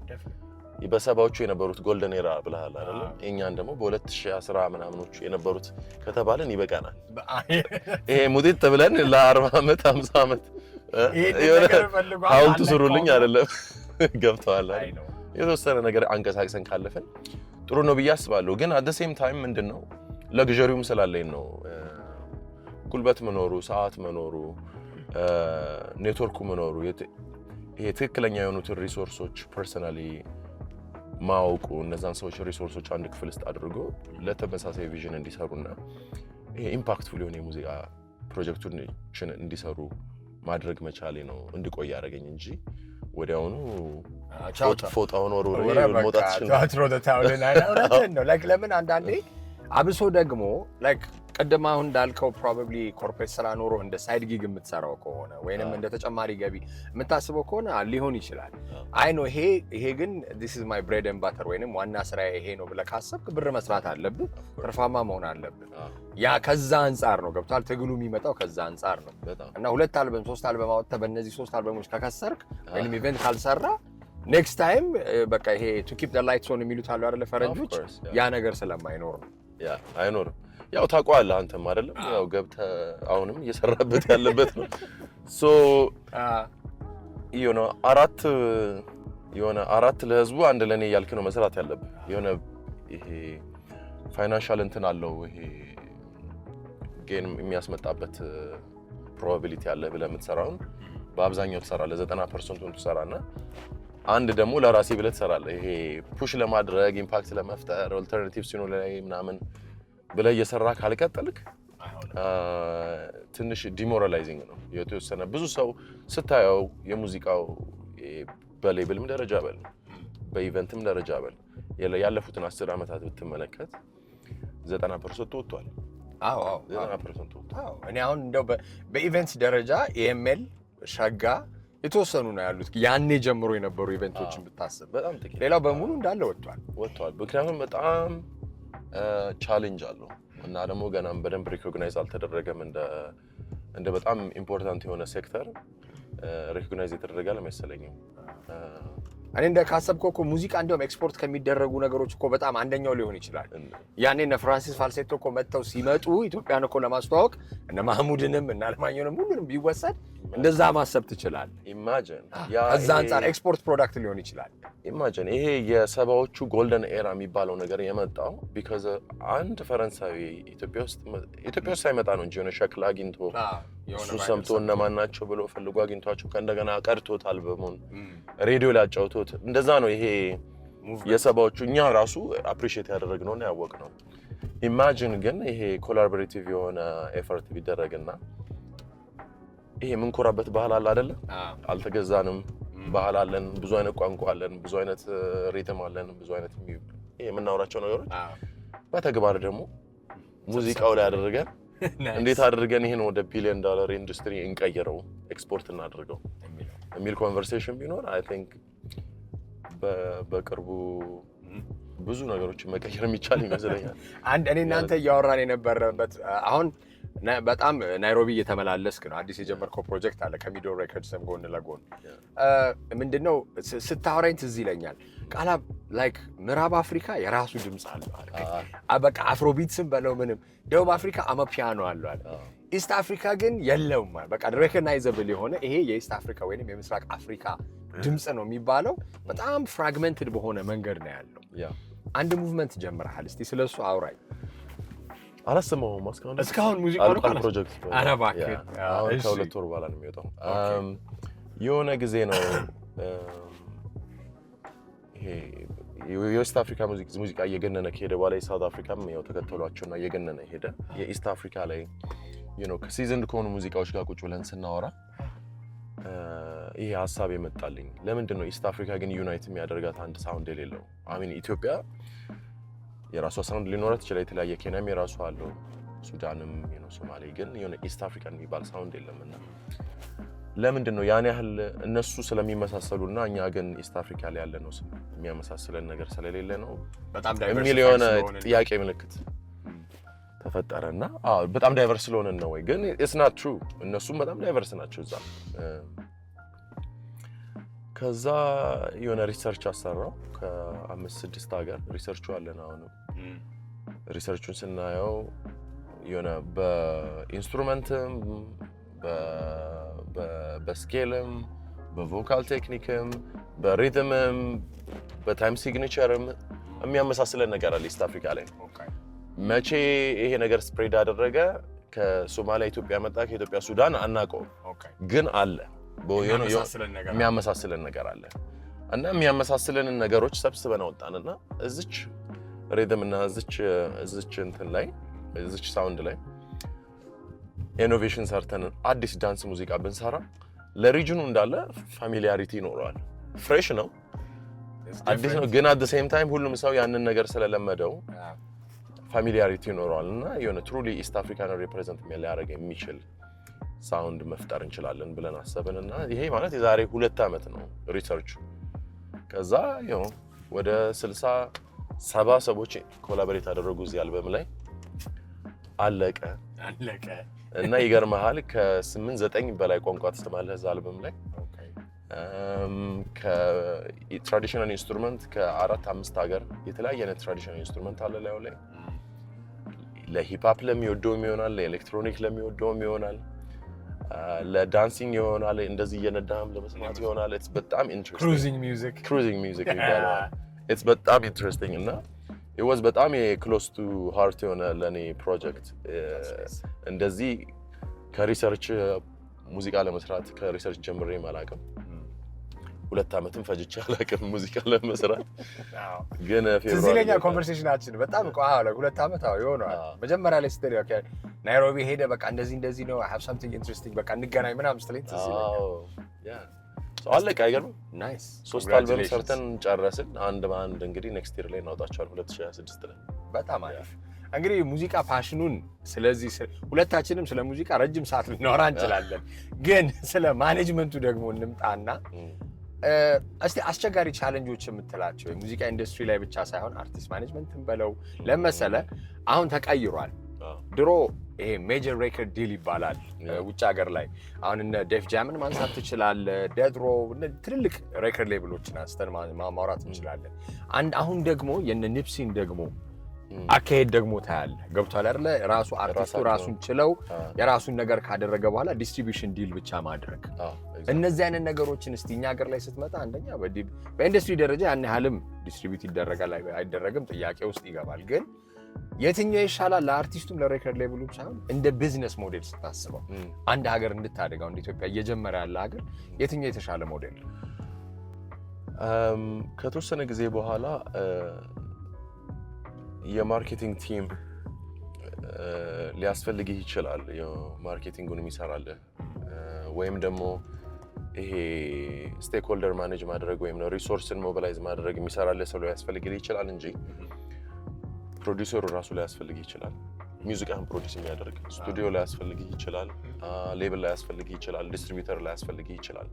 በሰባዎቹ የነበሩት ጎልደን ኤራ ብለሃል አይደል እኛን ደግሞ በ2010 ምናምኖቹ የነበሩት ከተባለን ይበቃናል ይሄ ሙዲት ተብለን ለ40 አመት 50 አመት ሐውልት ስሩልኝ አይደለም ገብተዋል አይደል የተወሰነ ነገር አንቀሳቅሰን ካለፈን ጥሩ ነው ብዬ አስባለሁ ግን at the same time ምንድነው ለግዠሪውም ስላለኝ ነው ጉልበት መኖሩ ሰዓት መኖሩ ኔትወርኩ መኖሩ ይሄ ትክክለኛ የሆኑትን ሪሶርሶች ፐርሰናሊ ማውቁ እነዛን ሰዎች ሪሶርሶች አንድ ክፍል ውስጥ አድርጎ ለተመሳሳይ ቪዥን እንዲሰሩና ይሄ ኢምፓክትፉል የሆነ የሙዚቃ ፕሮጀክቶችን እንዲሰሩ ማድረግ መቻሌ ነው እንድቆይ ያደረገኝ እንጂ ወዲያውኑ ፎጣውን ወርውሬ መውጣት ነው ላይክ ለምን አንዳንዴ አብሶ ደግሞ ላይክ ቀደም አሁን እንዳልከው probably ኮርፖሬት ስራ ኖሮ እንደ ሳይድ ጊግ የምትሰራው ከሆነ ወይንም እንደ ተጨማሪ ገቢ የምታስበው ከሆነ ሊሆን ይችላል አይ ኖ ይሄ ግን this is my bread and butter ወይንም ዋና ስራ ይሄ ነው ብለህ ካሰብክ ብር መስራት አለብህ ትርፋማ መሆን አለብህ ያ ከዛ አንፃር ነው ገብቷል ትግሉ የሚመጣው ከዛ አንፃር ነው እና 2 አልበም 3 አልበም አወጣህ በእነዚህ 3 አልበሞች ከከሰርክ ወይንም ኢቨንት ካልሰራ ኔክስት ታይም በቃ ይሄ to keep the lights on የሚሉት አሉ አይደለ ፈረንጆች ያ ነገር ስለማይኖር ነው ያ አይኖርም ያው ታውቀዋለህ አንተም አይደለም ያው ገብተህ አሁንም እየሰራበት ያለበት ነው ሶ አራት ለህዝቡ አንድ ለኔ ያልክ ነው መስራት ያለብህ የሆነ ይሄ ፋይናንሻል እንትን አለው ይሄ ጌን የሚያስመጣበት ፕሮባቢሊቲ አለ ብለህ የምትሰራውን በአብዛኛው ትሰራለህ 90%ን ትሰራና አንድ ደግሞ ለራሴ ብለህ ትሰራለህ ይሄ ፑሽ ለማድረግ ኢምፓክት ለመፍጠር ኦልተርናቲቭስ ሲኖር ላይ ምናምን ብለህ እየሰራ ካልቀጠልክ ትንሽ ዲሞራላይዚንግ ነው የተወሰነ ብዙ ሰው ስታየው የሙዚቃው በሌብልም ደረጃ በል በኢቨንትም ደረጃ በል ያለፉትን 10 አመታት ብትመለከት 90% ወጥቷል አዎ 90% ወጥቷል እኔ አሁን እንደው በኢቨንትስ ደረጃ ኤምኤል ሸጋ የተወሰኑ ነው ያሉት ያኔ ጀምሮ የነበሩ ኢቨንቶችን ብታስብ በጣም ጥቂት። ሌላው በሙሉ እንዳለ ወጥቷል። ምክንያቱም በጣም ቻሌንጅ አለው እና ደግሞ ገናም በደንብ ሪኮግናይዝ አልተደረገም እንደ በጣም ኢምፖርታንት የሆነ ሴክተር ሪኮግናይዝ የተደረገ አልመሰለኝም። እኔ እንደ ካሰብከው እኮ ሙዚቃ እንደውም ኤክስፖርት ከሚደረጉ ነገሮች እኮ በጣም አንደኛው ሊሆን ይችላል። ያኔ እነ ፍራንሲስ ፋልሴቶ እኮ መጥተው ሲመጡ ኢትዮጵያን እኮ ለማስተዋወቅ እነ ማህሙድንም እና አለማየሁንም ሁሉንም ቢወሰድ እንደዛ ማሰብ ትችላለህ። ኢማጂን ከዛ አንጻር ኤክስፖርት ፕሮዳክት ሊሆን ይችላል። ኢማጂን ይሄ የሰባዎቹ ጎልደን ኤራ የሚባለው ነገር የመጣው ቢካዝ አንድ ፈረንሳዊ ኢትዮጵያ ውስጥ ሳይመጣ ነው እንጂ የሆነ ሸክላ አግኝቶ እሱ ሰምቶ እነማን ናቸው ብሎ ፈልጎ አግኝቷቸው ከእንደገና ቀድቶት አልበሙን ሬዲዮ ላይ አጫውቶት እንደዛ ነው ይሄ የሰባዎቹ እኛ ራሱ አፕሪሺየት ያደረግነውና ያወቅነው። ኢማጂን ግን ይሄ ኮላቦሬቲቭ የሆነ ኤፈርት ቢደረግና ይሄ የምንኮራበት ባህል አለ አይደለ? አልተገዛንም ባህል አለን፣ ብዙ አይነት ቋንቋ አለን፣ ብዙ አይነት ሪትም አለን፣ ብዙ አይነት ይሄ የምናወራቸው ነገሮች በተግባር ደግሞ ሙዚቃው ላይ አድርገን እንዴት አድርገን ይሄን ወደ ቢሊዮን ዶላር ኢንዱስትሪ እንቀይረው ኤክስፖርት እናድርገው የሚል ኮንቨርሴሽን ቢኖር አይ ቲንክ በቅርቡ ብዙ ነገሮችን መቀየር የሚቻል ይመስለኛል። እኔ እናንተ እያወራን የነበረበት አሁን በጣም ናይሮቢ እየተመላለስክ ነው። አዲስ የጀመርከው ፕሮጀክት አለ ከሚዶ ሬኮርድስም ጎን ለጎን ምንድነው ስታወራኝ ትዝ ይለኛል። ቃላብ ላይክ ምዕራብ አፍሪካ የራሱ ድምፅ አለው በቃ አፍሮቢትስም በለው ምንም። ደቡብ አፍሪካ አማፒያኖ አለው አለ። ኢስት አፍሪካ ግን የለውም። በቃ ሬኮግናይዘብል የሆነ ይሄ የኢስት አፍሪካ ወይንም የምስራቅ አፍሪካ ድምፅ ነው የሚባለው። በጣም ፍራግመንትድ በሆነ መንገድ ነው ያለው። አንድ ሙቭመንት ጀምረሃል። እስቲ ስለሱ አውራኝ። አላሰማሁም እስካሁን ሙዚቃው ነው ፕሮጀክት ነው። ኧረ እባክህ አሁን ከሁለት ወር በኋላ ነው የሚወጣው። የሆነ ጊዜ ነው ይሄ የኢስት አፍሪካ ሙዚቃ እየገነነ ከሄደ በኋላ የሳውት አፍሪካም ያው ተከተሏቸውና እየገነነ ሄደ። የኢስት አፍሪካ ላይ ከሲዝንድ ከሆኑ ሙዚቃዎች ጋር ቁጭ ብለን ስናወራ ይሄ ሀሳብ የመጣልኝ ለምንድን ነው ኢስት አፍሪካ ግን ዩናይት የሚያደርጋት አንድ ሳውንድ የሌለው? አሚን ኢትዮጵያ የራሷ ሳውንድ ሊኖራት ይችላል። የተለያየ ኬንያም የራሷ አለው፣ ሱዳንም ሶማሌ፣ ግን የሆነ ኢስት አፍሪካን የሚባል ሳውንድ የለምና ለምንድን ነው ያን ያህል እነሱ ስለሚመሳሰሉና እኛ ግን ኢስት አፍሪካ ላይ ያለ ነው የሚያመሳስለን ነገር ስለሌለ ነው የሚል የሆነ ጥያቄ ምልክት ተፈጠረና በጣም ዳይቨርስ ስለሆነ ነው ወይ? ግን ኢትስ ናት ትሩ። እነሱም በጣም ዳይቨርስ ናቸው እዛ። ከዛ የሆነ ሪሰርች አሰራው ከ5-6 ሀገር ሪሰርቹ አለን። አሁንም ሪሰርቹን ስናየው የሆነ በኢንስትሩመንትም በስኬልም በቮካል ቴክኒክም በሪትምም በታይም ሲግኒቸርም የሚያመሳስለን ነገር አለ ኢስት አፍሪካ ላይ። መቼ ይሄ ነገር ስፕሬድ አደረገ? ከሶማሊያ ኢትዮጵያ መጣ፣ ከኢትዮጵያ ሱዳን አናውቀውም፣ ግን አለ የሚያመሳስለን ነገር አለ። እና የሚያመሳስለንን ነገሮች ሰብስበን አወጣንና እዚች ሪትም እና እዚች እንትን ላይ እዚች ሳውንድ ላይ ኢኖቬሽን ሰርተን አዲስ ዳንስ ሙዚቃ ብንሰራ ለሪጅኑ እንዳለ ፋሚሊያሪቲ ይኖረዋል። ፍሬሽ ነው፣ አዲስ ነው፣ ግን አት ዘ ሴም ታይም ሁሉም ሰው ያንን ነገር ስለለመደው ፋሚሊያሪቲ ይኖረዋል እና የሆነ ትሩሊ ኢስት አፍሪካን ሪፕሬዘንት ሊያደርግ የሚችል ሳውንድ መፍጠር እንችላለን ብለን አሰብንና ይሄ ማለት የዛሬ 2 ዓመት ነው ሪሰርቹ። ከዛ ወደ 60-70 ሰዎች ኮላቦሬት አደረጉ እዚህ አልበም ላይ። አለቀ እና ይገርምሃል ከ8-9 በላይ ቋንቋ ተሰማለህ እዛ አልበም ላይ። ከትራዲሽናል ኢንስትሩመንት ከ4-5 ሀገር የተለያየ አይነት ትራዲሽናል ኢንስትሩመንት አለ ላዩ ላይ። ለሂፕሆፕ ለሚወደውም ይሆናል፣ ለኤሌክትሮኒክ ለሚወደውም ይሆናል፣ ለዳንሲንግ ይሆናል፣ እንደዚህ እየነዳህም ለመስማት ይሆናል። ኢትስ በጣም ኢንትረስቲንግ ክሩዚንግ ሚውዚክ ይባላል። ኢትስ በጣም ኢንትረስቲንግ እና it was በጣም ክሎዝ ቱ ሃርት የሆነ ለኔ ፕሮጀክት። እንደዚህ ከሪሰርች ሙዚቃ ለመስራት ከሪሰርች ጀምሬ አላውቅም። 2 ዓመትም ፈጅቼ አላውቅም ሙዚቃ ለመስራት። ግን ፌብሩዋሪ ኮንቨርሴሽናችን በጣም 2 ዓመት ይሆናል። መጀመሪያ ላይ ስትል ናይሮቢ ሄደ በቃ እንደዚህ ነው I have something interesting በቃ እንገናኝ ምናምን ስትለኝ ትዝ ይለኛል። አለቀ። አይገርም? ናይስ 3 አልበም ሰርተን ጨረስን። አንድ በአንድ እንግዲህ ኔክስት ይር ላይ እናውጣቸዋለን 2026 ላይ። በጣም አሪፍ። እንግዲህ ሙዚቃ ፓሽኑን ስለዚህ ሁለታችንም ስለ ሙዚቃ ረጅም ሰዓት ልናወራ እንችላለን፣ ግን ስለ ማኔጅመንቱ ደግሞ እንምጣና እስቲ አስቸጋሪ ቻሌንጆች የምትላቸው የሙዚቃ ኢንዱስትሪ ላይ ብቻ ሳይሆን አርቲስት ማኔጅመንትን በለው ለመሰለ አሁን ተቀይሯል። ድሮ ይሄ ሜጀር ሬከርድ ዲል ይባላል ውጭ ሀገር ላይ። አሁን እነ ዴፍ ጃምን ማንሳት ትችላለህ፣ ዴድሮ ትልልቅ ሬከርድ ሌብሎችን አንስተን ማውራት እንችላለን። አሁን ደግሞ የነ ኒፕሲን ደግሞ አካሄድ ደግሞ ታያለህ። ገብቷል አይደለ? ራሱ አርቲስቱ ራሱን ችለው የራሱን ነገር ካደረገ በኋላ ዲስትሪቢዩሽን ዲል ብቻ ማድረግ። እነዚህ አይነት ነገሮችን እስቲ እኛ ሀገር ላይ ስትመጣ አንደኛ በኢንዱስትሪ ደረጃ ያን ያህልም ዲስትሪቢዩት ይደረጋል አይደረግም ጥያቄ ውስጥ ይገባል። ግን የትኛው ይሻላል ለአርቲስቱም ለሬከርድ ሌብሉም ሳይሆን እንደ ቢዝነስ ሞዴል ስታስበው አንድ ሀገር እንድታደጋው እንደ ኢትዮጵያ እየጀመረ ያለ ሀገር የትኛው የተሻለ ሞዴል ነው? ከተወሰነ ጊዜ በኋላ የማርኬቲንግ ቲም ሊያስፈልግህ ይችላል። ማርኬቲንጉን የሚሰራልህ ወይም ደግሞ ይሄ ስቴክሆልደር ማኔጅ ማድረግ ወይም ሪሶርስን ሞቢላይዝ ማድረግ የሚሰራልህ ሰው ሊያስፈልግህ ይችላል እንጂ ፕሮዲውሰሩ ራሱ ሊያስፈልግህ ይችላል። ሚውዚክህን ፕሮዲውስ የሚያደርግ ስቱዲዮ ሊያስፈልግህ ይችላል። ሌብል ሊያስፈልግህ ይችላል። ዲስትሪቢዩተር ሊያስፈልግህ ይችላል።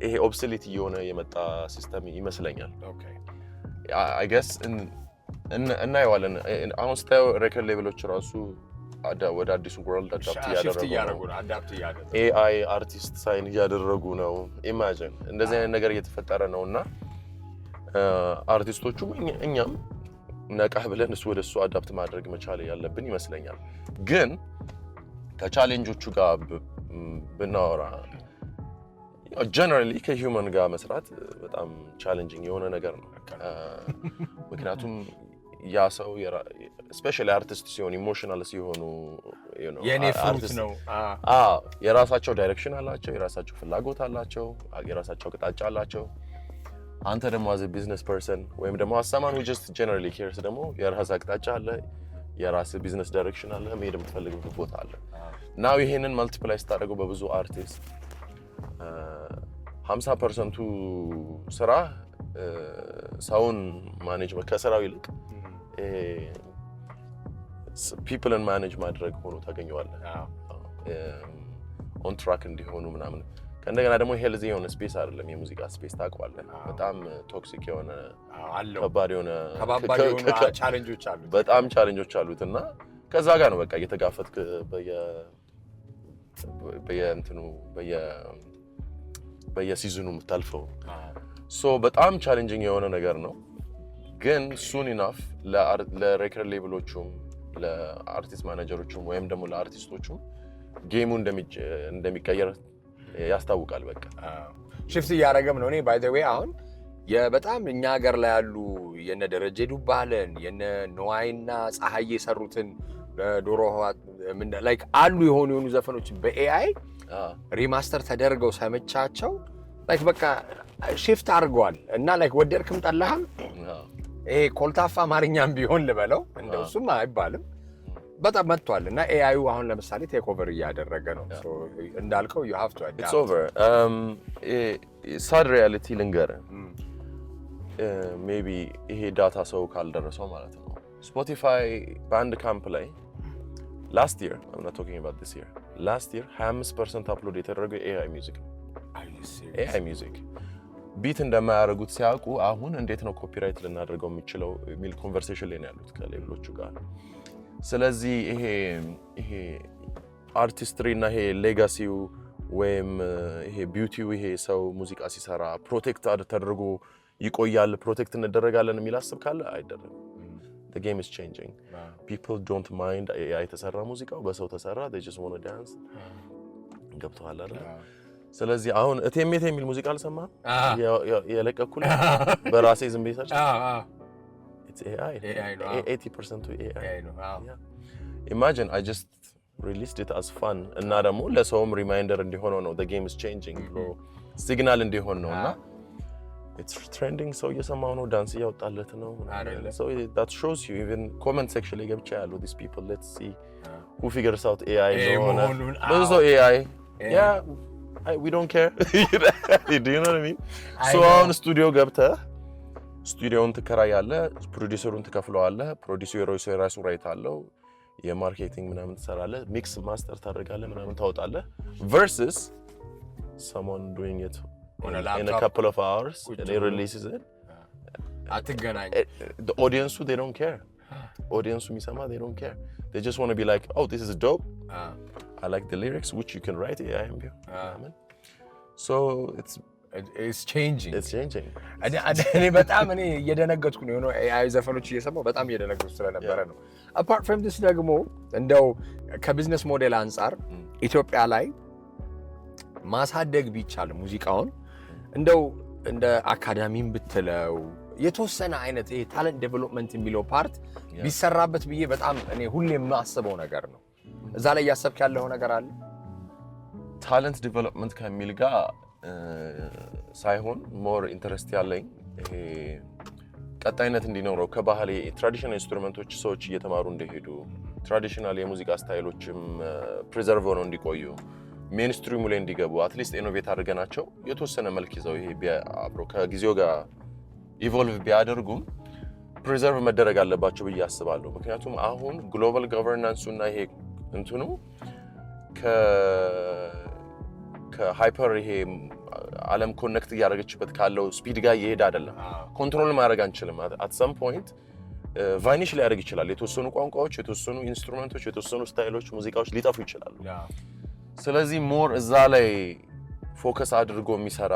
ይሄ ኦብሶሌት እየሆነ የመጣ ሲስተም ይመስለኛል። አይ ገስ እናየዋለን። አሁን ስታየው ሬከርድ ሌብሎች ራሱ ወደ አዲሱ ወርልድ አዳፕት እያደረጉ ነው። ኤአይ አርቲስት ሳይን እያደረጉ ነው። ኢማጂን እንደዚህ አይነት ነገር እየተፈጠረ ነው እና አርቲስቶቹም እኛም ነቃህ ብለን ወደ እሱ አዳፕት ማድረግ መቻል ያለብን ይመስለኛል። ግን ከቻሌንጆቹ ጋር ብናወራ ጀነራሊ ከሂውመን ጋር መስራት በጣም ቻሌንጂንግ የሆነ ነገር ነው። ምክንያቱም ያ ሰው ስፔሻሊ አርቲስት ሲሆን ኢሞሽናል ሲሆኑ የኔ ፍሩት ነው። የራሳቸው ዳይሬክሽን አላቸው፣ የራሳቸው ፍላጎት አላቸው፣ የራሳቸው አቅጣጫ አላቸው። አንተ ደግሞ አዝ ቢዝነስ ፐርሰን ወይም ደግሞ አሰማን who just generally cares ደግሞ የራስህ አቅጣጫ አለ፣ የራስህ ቢዝነስ ዳይሬክሽን አለ፣ መሄድ የምትፈልግበት ቦታ አለ። ናው ይሄንን መልቲፕላይ ስታደርገው በብዙ አርቲስት 50% ስራ ሰውን ማኔጅ ከስራው ይልቅ ፒፕልን ማኔጅ ማድረግ ሆኖ ታገኘዋለህ። ኦን ትራክ እንዲሆኑ ምናምን። ከእንደገና ደግሞ ሄልዚ የሆነ ስፔስ አይደለም የሙዚቃ ስፔስ ታውቀዋለህ። በጣም ቶክሲክ የሆነ ከባድ የሆነ ቻሌንጆች አሉት፣ በጣም ቻሌንጆች አሉት እና ከዛ ጋር ነው በቃ እየተጋፈጥክ በየሲዝኑ የምታልፈው። ሶ በጣም ቻሌንጂንግ የሆነ ነገር ነው። ግን ሱን ኢናፍ ለሬከርድ ሌብሎቹም ለአርቲስት ማኔጀሮቹም ወይም ደግሞ ለአርቲስቶቹም ጌሙ እንደሚቀየር ያስታውቃል። በቃ ሽፍት እያደረገም ነው። እኔ ባይ ዘ ዌይ አሁን በጣም እኛ ሀገር ላይ ያሉ የነ ደረጀ ዱባለን የነ ነዋይና ፀሐይ የሰሩትን ዶሮ ላይክ አሉ የሆኑ ዘፈኖች በኤአይ ሪማስተር ተደርገው ሰምቻቸው ላይክ በቃ ሽፍት አድርገዋል እና ላይክ ወደድክም ጠላህም ይሄ ኮልታፋ አማርኛም ቢሆን ልበለው እንደውሱም አይባልም በጣም መጥቷል እና ኤአዩ አሁን ለምሳሌ ቴክ ኦቨር እያደረገ ነው። እንዳልከው you have to adapt. It's over. sad reality ልንገርህ ሜቢ ይሄ ዳታ ሰው ካልደረሰው ማለት ነው። ስፖቲፋይ በአንድ ካምፕ ላይ last year, I'm not talking about this year, last year 25% አፕሎድ የተደረገው AI ሚውዚክ ነው። AI ሚውዚክ ቢት እንደማያደርጉት ሲያውቁ አሁን እንዴት ነው ኮፒራይት ልናደርገው የሚችለው የሚል ኮንቨርሴሽን ላይ ነው ያሉት ከሌብሎቹ ጋር። ስለዚህ ይሄ አርቲስትሪ እና ይሄ ሌጋሲው ወይም ይሄ ቢዩቲው ይሄ ሰው ሙዚቃ ሲሰራ ፕሮቴክት ተደርጎ ይቆያል፣ ፕሮቴክት እንደረጋለን የሚል አስብ ካለ አይደረግም። The game is changing. People don't mind የተሰራ ሙዚቃው በሰው ተሰራ they just want to dance ገብቶሃል አይደል? ስለዚህ አሁን እቴሜቴ የሚል ሙዚቃ አልሰማህም? የለቀኩልህ በራሴ ዝም ብዬ ሰርች it's AI 80% AI ነው። Imagine I just released it as fun እና ደግሞ ለሰውም ሪማይንደር እንዲሆነው ነው the game is changing ብሎ ሲግናል እንዲሆን ነውና it's trending so እየሰማው ነው ዳንስ እያወጣለት ነው so that shows you even comment section ላይ ገብቻ ያለው these people let's see who figures out AI ነው so AI yeah we don't care do you know what I mean so on studio ገብተህ ስቱዲዮውን ትከራያለህ፣ ፕሮዲውሰሩን ትከፍለዋለህ፣ ፕሮዲውሰሩ የራሱ ራይት አለው፣ የማርኬቲንግ ምናምን ትሰራለህ፣ ሚክስ ማስተር ታደርጋለህ ምናምን ታወጣለህ versus someone doing it in a couple of hours and it releases it. አትገናኝ the audience they don't care. audience የሚሰማ they don't care. They just want to be like, oh, this is dope. I like the lyrics, which you can write AIMB. So it's changing. እኔ በጣም እየደነገጥኩ ነው የሆነ AI ዘፈኖች እየሰማሁ በጣም እየደነገጥኩ ስለነበረ ነው። apart from this ደግሞ እንደው ከቢዝነስ ሞዴል አንፃር ኢትዮጵያ ላይ ማሳደግ ቢቻል ሙዚቃውን እንደው እንደ አካዳሚም ብትለው የተወሰነ አይነት ይሄ ታለንት ዴቨሎፕመንት የሚለው ፓርት ቢሰራበት ብዬ በጣም እኔ ሁሌ የማስበው ነገር ነው። እዛ ላይ ያሰብክ ያለው ነገር አለ? ታለንት ዴቨሎፕመንት ከሚል ጋር ሳይሆን ሞር ኢንተረስት ያለኝ ይሄ ቀጣይነት እንዲኖረው ከባህል ትራዲሽናል ኢንስትሩመንቶች ሰዎች እየተማሩ እንደሄዱ ትራዲሽናል የሙዚቃ ስታይሎችም ፕሪዘርቭ ሆነው እንዲቆዩ ሜንስትሪሙ ላይ እንዲገቡ አትሊስት ኢኖቬት አድርገናቸው የተወሰነ መልክ ይዘው ይሄ አብሮ ከጊዜው ጋር ኢቮልቭ ቢያደርጉም ፕሪዘርቭ መደረግ አለባቸው ብዬ አስባለሁ። ምክንያቱም አሁን ግሎባል ገቨርናንሱ እና ይሄ እንትኑ ከሃይፐር ይሄ ዓለም ኮኔክት እያደረገችበት ካለው ስፒድ ጋር እየሄደ አይደለም። ኮንትሮል ማድረግ አንችልም። አት ሰም ፖይንት ቫኒሽ ሊያደርግ ይችላል። የተወሰኑ ቋንቋዎች፣ የተወሰኑ ኢንስትሩመንቶች፣ የተወሰኑ ስታይሎች፣ ሙዚቃዎች ሊጠፉ ይችላሉ። ስለዚህ ሞር እዛ ላይ ፎከስ አድርጎ የሚሰራ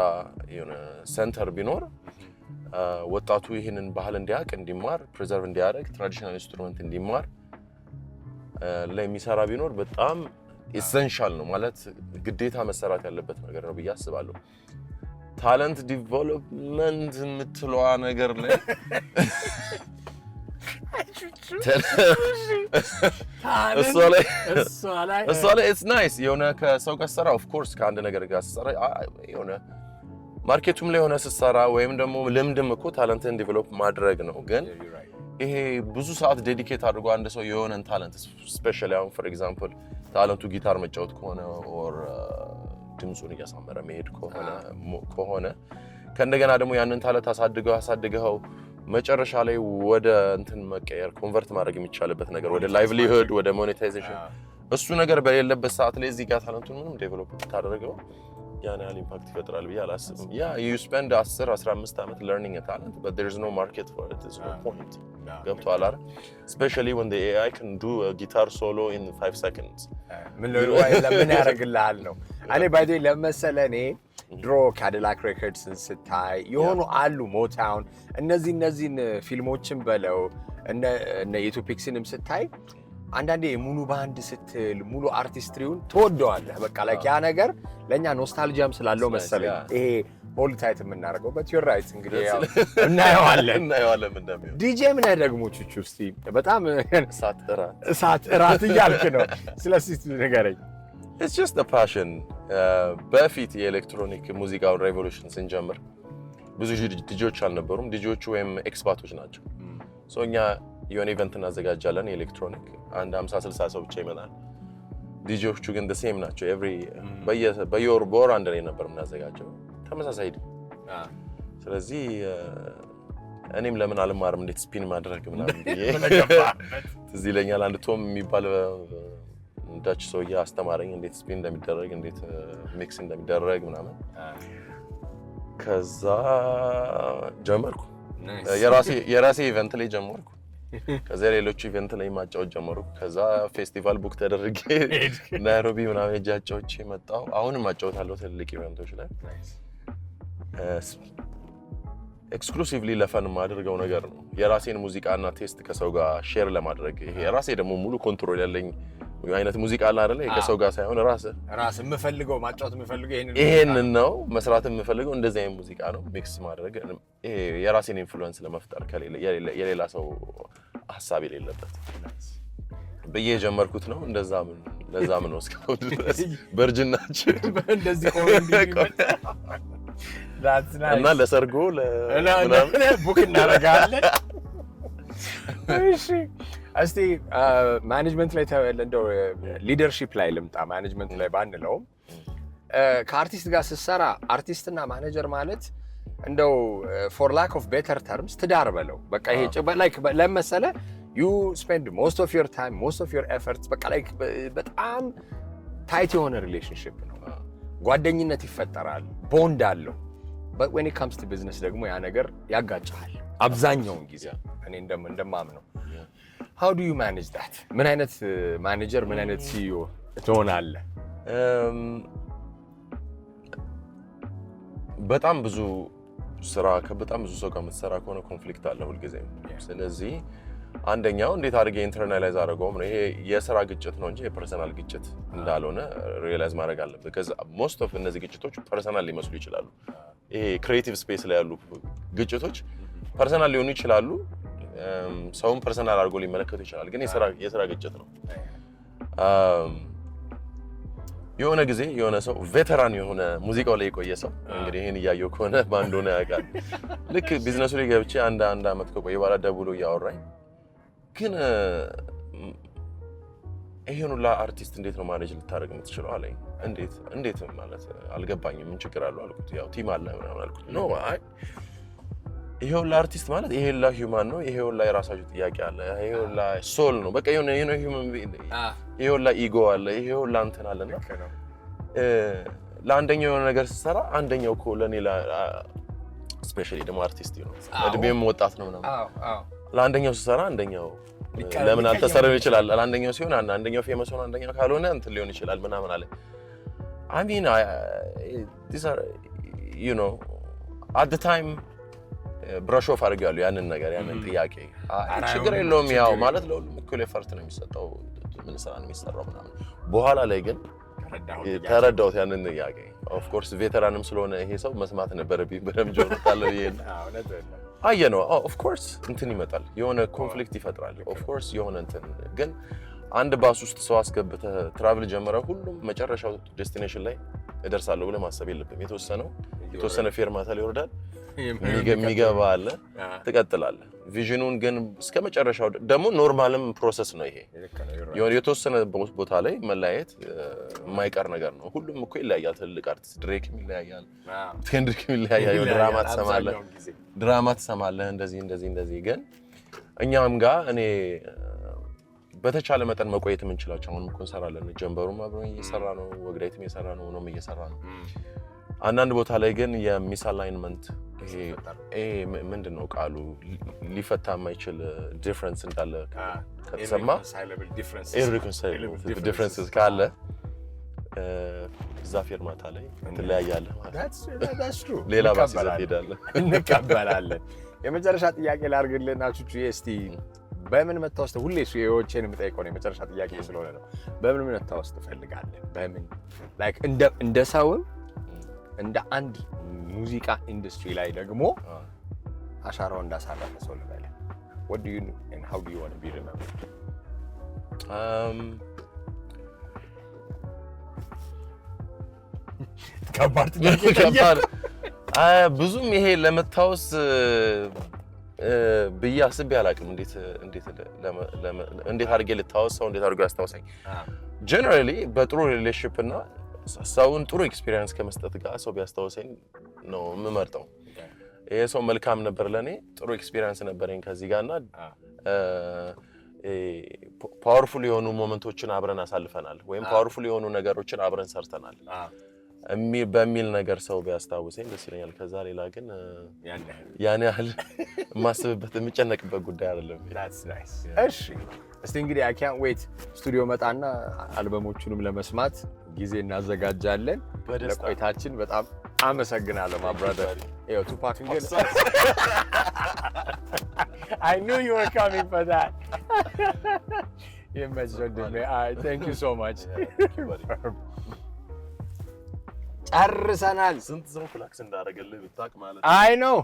የሆነ ሴንተር ቢኖር ወጣቱ ይህንን ባህል እንዲያውቅ፣ እንዲማር፣ ፕሪዘርቭ እንዲያደርግ፣ ትራዲሽናል ኢንስትሩመንት እንዲማር ላይ የሚሰራ ቢኖር በጣም ኢሰንሻል ነው ማለት ግዴታ መሰራት ያለበት ነገር ነው ብዬ አስባለሁ። ታለንት ዲቨሎፕመንት የምትለዋ ነገር ላይ እሷ ላይ ኢትስ ናይስ የሆነ ከሰው ጋር ስትሰራ ኦፍ ኮርስ ከአንድ ነገር ጋር ስትሰራ የሆነ ማርኬቱም ላይ ሆነ ስትሰራ ወይም ደግሞ ልምድም እኮ ታለንትን ዲቨሎፕ ማድረግ ነው። ግን ይሄ ብዙ ሰዓት ዴዲኬት አድርጎ አንድ ሰው የሆነን ታለንት ስፔሻሊ አሁን ፎር ኤግዛምፕል ታለንቱ ጊታር መጫወት ከሆነ ኦር ድምፁን እያሳመረ መሄድ ከሆነ ከእንደገና ደግሞ ያንን ታለንት አሳድገው መጨረሻ ላይ ወደ እንትን መቀየር ኮንቨርት ማድረግ የሚቻልበት ነገር ወደ ላይቭሊሁድ ወደ ሞኔታይዜሽን እሱ ነገር በሌለበት ሰዓት ላይ እዚህ ጋር ታለንቱን ምንም ዴቨሎፕ ታደርገው ያን ያህል ኢምፓክት ይፈጥራል ብዬ አላስብም። you spend 10-15 ዓመት learning a talent but there is no market for it. There's no point. ገብቶሃል አይደል? Especially when the AI can do a guitar solo in 5 seconds. ለምን ያደርግልሃል ነው። እኔ ባይዴ ለመሰለ እኔ ድሮ ካዲላክ ሬኮርድስን ስታይ የሆኑ አሉ ሞታውን እነዚህን ፊልሞችን በለው እነ ኢትዮፒክስንም ስታይ አንዳንዴ ሙሉ ባንድ ስትል ሙሉ አርቲስትሪውን ትወደዋለህ። በቃ ላይ ያ ነገር ለኛ ኖስታልጂያም ስላለው መሰለኝ ይሄ ሆል ታይት የምናደርገው በት ዩር ራይት እንግዲህ ያው እናየዋለን እንደሚሆን ዲጄ ምን ያደርጉ ቹቹ እስቲ በጣም እሳት እራት እያልክ ነው። ስለዚህ ንገረኝ። It's just a passion. በፊት የኤሌክትሮኒክ ሙዚቃውን ሬቮሉሽን ስንጀምር ብዙ ዲጄዎች አልነበሩም። ዲጄዎቹ ወይም ኤክስፐርቶች ናቸው። ሶ እኛ የሆነ ኢቨንት እናዘጋጃለን የኤሌክትሮኒክ አንድ 50-60 ሰው ብቻ ይመጣል። ዲጄዎቹ ግን the same ናቸው። በየወር በወር አንድ ላይ ነበር የምናዘጋጀው ተመሳሳይ። ስለዚህ እኔም ለምን አልማርም እንዴት ስፒን ማድረግ ምናምን ብዬ ትዝ ይለኛል። አንድ ቶም የሚባል ዳች ሰውዬ አስተማረኝ እንዴት ስፒን እንደሚደረግ እንዴት ሚክስ እንደሚደረግ ምናምን። ከዛ ጀመርኩ የራሴ ኢቨንት ላይ ጀመርኩ። ከዛ ሌሎች ኢቨንት ላይ ማጫወት ጀመርኩ። ከዛ ፌስቲቫል ቡክ ተደርጌ ናይሮቢ ምናምን ጃጫዎች መጣሁ። አሁንም ማጫወታለሁ ትልልቅ ኢቨንቶች ላይ። ኤክስክሉሲቭሊ ለፈን የማደርገው ነገር ነው የራሴን ሙዚቃና ቴስት ከሰው ጋር ሼር ለማድረግ። ይሄ የራሴ ደግሞ ሙሉ ኮንትሮል ያለኝ አይነት ሙዚቃ አለ አይደል? ከሰው ጋር ሳይሆን ራስ የምፈልገው ማጫወት የምፈልገው ይሄንን ነው መስራት የምፈልገው እንደዚህ አይነት ሙዚቃ ነው ሚክስ ማድረግ። ይሄ የራሴን ኢንፍሉዌንስ ለመፍጠር የሌላ ሰው ሀሳብ የሌለበት ብዬ የጀመርኩት ነው። ለዛም ነው እስካሁን ድረስ በርጅናችን እንደዚህ እና ለሰርጎ ለምናምን ቡክ እናደርጋለን። እሺ እስቲ ማኔጅመንት ላይ እንደው ሊደርሺፕ ላይ ልምጣ። ማኔጅመንት ላይ ባንለውም ከአርቲስት ጋር ስትሰራ አርቲስትና ማኔጀር ማለት እንደው for lack of better terms ትዳር በለው በቃ ይሄ like ለመሰለ you spend most of your time most of your efforts በቃ like በጣም ታይት የሆነ ሪሌሽንሺፕ ነው። ጓደኝነት ይፈጠራል፣ ቦንድ አለው። but when it comes to business ደግሞ ያ ነገር ያጋጫል አብዛኛውን ጊዜ እኔ እንደማምነው። how do you manage that? ምን አይነት ማኔጀር ምን አይነት CEO ትሆናለህ? በጣም ብዙ ስራ በጣም ብዙ ሰው ጋር የምትሰራ ከሆነ ኮንፍሊክት አለ ሁልጊዜም። ስለዚህ አንደኛው እንዴት አድርጌ ኢንተርናላይዝ አደረገውም ነው። ይሄ የስራ ግጭት ነው እንጂ የፐርሰናል ግጭት እንዳልሆነ ሪያላይዝ ማድረግ አለብህ። because most of እነዚህ ግጭቶች ፐርሰናል ሊመስሉ ይችላሉ። ይሄ ክሪኤቲቭ ስፔስ ላይ ያሉ ግጭቶች ፐርሰናል ሊሆኑ ይችላሉ። ሰውም ፐርሰናል አድርጎ ሊመለከቱ ይችላል፣ ግን የስራ ግጭት ነው። የሆነ ጊዜ የሆነ ሰው ቬተራን የሆነ ሙዚቃው ላይ የቆየ ሰው እንግዲህ ይሄን እያየው ከሆነ ባንድ ሆነ ያውቃል። ልክ ቢዝነሱ ላይ ገብቼ አንድ አመት ከቆየ በኋላ ደውሎ እያወራኝ ግን ይሄን ሁላ አርቲስት እንዴት ነው ማኔጅ ልታደርግ የምትችለው አለኝ። እንዴት ማለት አልገባኝም። ምን ችግር አለው አልኩት። ያው ቲም አለ ምናምን አልኩት። ኖ አይ ይሄ ሁላ አርቲስት ማለት ይሄ ሁላ ሂውማን ነው። ይሄ ሁላ የራሳችሁ ጥያቄ አለ። ይሄ ሁላ ሶል ነው። በቃ የሆነ ሂውማን ይሄ ሁላ ኢጎ አለ። ይሄ ሁላ እንትን አለና ለአንደኛው የሆነ ነገር ስትሰራ አንደኛው እኮ ለኔ ስፔሻሊ ደግሞ አርቲስት ነው እድሜም ወጣት ነው ምናምን ለአንደኛው ስትሰራ አንደኛው ለምን አልተሰራም ይችላል። ለአንደኛው ሲሆን አንደኛው ፌመስ ሆነ አንደኛው ካልሆነ እንትን ሊሆን ይችላል ምናምን አለ። I mean these are you know at the time ብረሽ ኦፍ አድርጌዋለሁ ያንን ነገር ያንን ጥያቄ። ችግር የለውም ያው ማለት ለሁሉም እኩል ኤፈርት ነው የሚሰጠው ምን ስራ ነው የሚሰራው ምናምን። በኋላ ላይ ግን ተረዳሁት ያንን ጥያቄ። ኦፍ ኮርስ ቬተራንም ስለሆነ ይሄ ሰው መስማት ነበረብኝ በደምብ ጆሮ ታለው ይሄን አየነው። ኦፍ ኮርስ እንትን ይመጣል የሆነ ኮንፍሊክት ይፈጥራል። ኦፍ ኮርስ የሆነ እንትን ግን አንድ ባስ ውስጥ ሰው አስገብተህ ትራቭል ጀመረ ሁሉም መጨረሻው ዴስቲኔሽን ላይ እደርሳለሁ ብለህ ማሰብ የለብም። የተወሰነ ፌርማታ ላይ ይወርዳል፣ የሚገባ አለ፣ ትቀጥላለህ። ቪዥኑን ግን እስከ መጨረሻው ደግሞ ኖርማልም ፕሮሰስ ነው ይሄ። የተወሰነ ቦታ ላይ መለያየት የማይቀር ነገር ነው። ሁሉም እኮ ይለያያል። ትልቅ አርቲስት ድሬክም ይለያያል፣ ኬንድሪክም ይለያያል። ድራማ ትሰማለህ እንደዚህ። ግን እኛም ጋር እኔ በተቻለ መጠን መቆየት የምንችላቸው አሁንም እኮ እንሰራለን። ጀንበሩም አብሮኝ እየሰራ ነው፣ ወግዳይትም እየሰራ ነው፣ ሆኖም እየሰራ ነው። አንዳንድ ቦታ ላይ ግን የሚስ አላይንመንት ይሄ ምንድን ነው ቃሉ ሊፈታ የማይችል ዲፍረንስ እንዳለ ከተሰማ ዲፍረንስስ ካለ እዛ ፌርማታ ላይ ትለያያለህ ማለት ነው። ሌላ ባስ ይዘህ ትሄዳለህ። እንቀበላለን። የመጨረሻ ጥያቄ ላድርግልህና ቹቹ እስቲ በምን መታወስ ሁሌ ሰዎችን የምጠይቀው ነው የመጨረሻ ጥያቄ ስለሆነ ነው። በምን መታወስ ትፈልጋለህ? በምን ላይክ እንደ ሰውም እንደ አንድ ሙዚቃ ኢንዱስትሪ ላይ ደግሞ አሻራው እንዳሳረፈ ሰው ልበልህ። what do you and how do you want to be remembered? ከባድ ብዙም ይሄ ለመታወስ ብዬ አስቤ አላውቅም። እንዴት አድርጌ ልታወሰው እንዴት አድርጎ ያስታውሰኝ። ጀነራሊ በጥሩ ሪሌሽንሺፕ እና ሰውን ጥሩ ኤክስፒሪየንስ ከመስጠት ጋር ሰው ቢያስታውሰኝ ነው የምመርጠው። ይሄ ሰው መልካም ነበር ለኔ፣ ጥሩ ኤክስፒሪየንስ ነበረኝ ከዚህ ጋርና ፓወርፉል የሆኑ ሞመንቶችን አብረን አሳልፈናል ወይም ፓወርፉል የሆኑ ነገሮችን አብረን ሰርተናል በሚል ነገር ሰው ቢያስታውሰኝ ደስ ይለኛል። ከዛ ሌላ ግን ያን ያህል የማስብበት የምጨነቅበት ጉዳይ አይደለም። እሺ እስቲ እንግዲህ I can't wait ስቱዲዮ መጣና አልበሞቹንም ለመስማት ጊዜ እናዘጋጃለን። ለቆይታችን በጣም አመሰግናለሁ my brother. Yo Tupac እንግዲህ I knew you were coming for that. You mentioned me. Thank you so much. ጨርሰናል። ስንት ሰው ፍላክስ እንዳደረገልህ ብታውቅ ማለት I know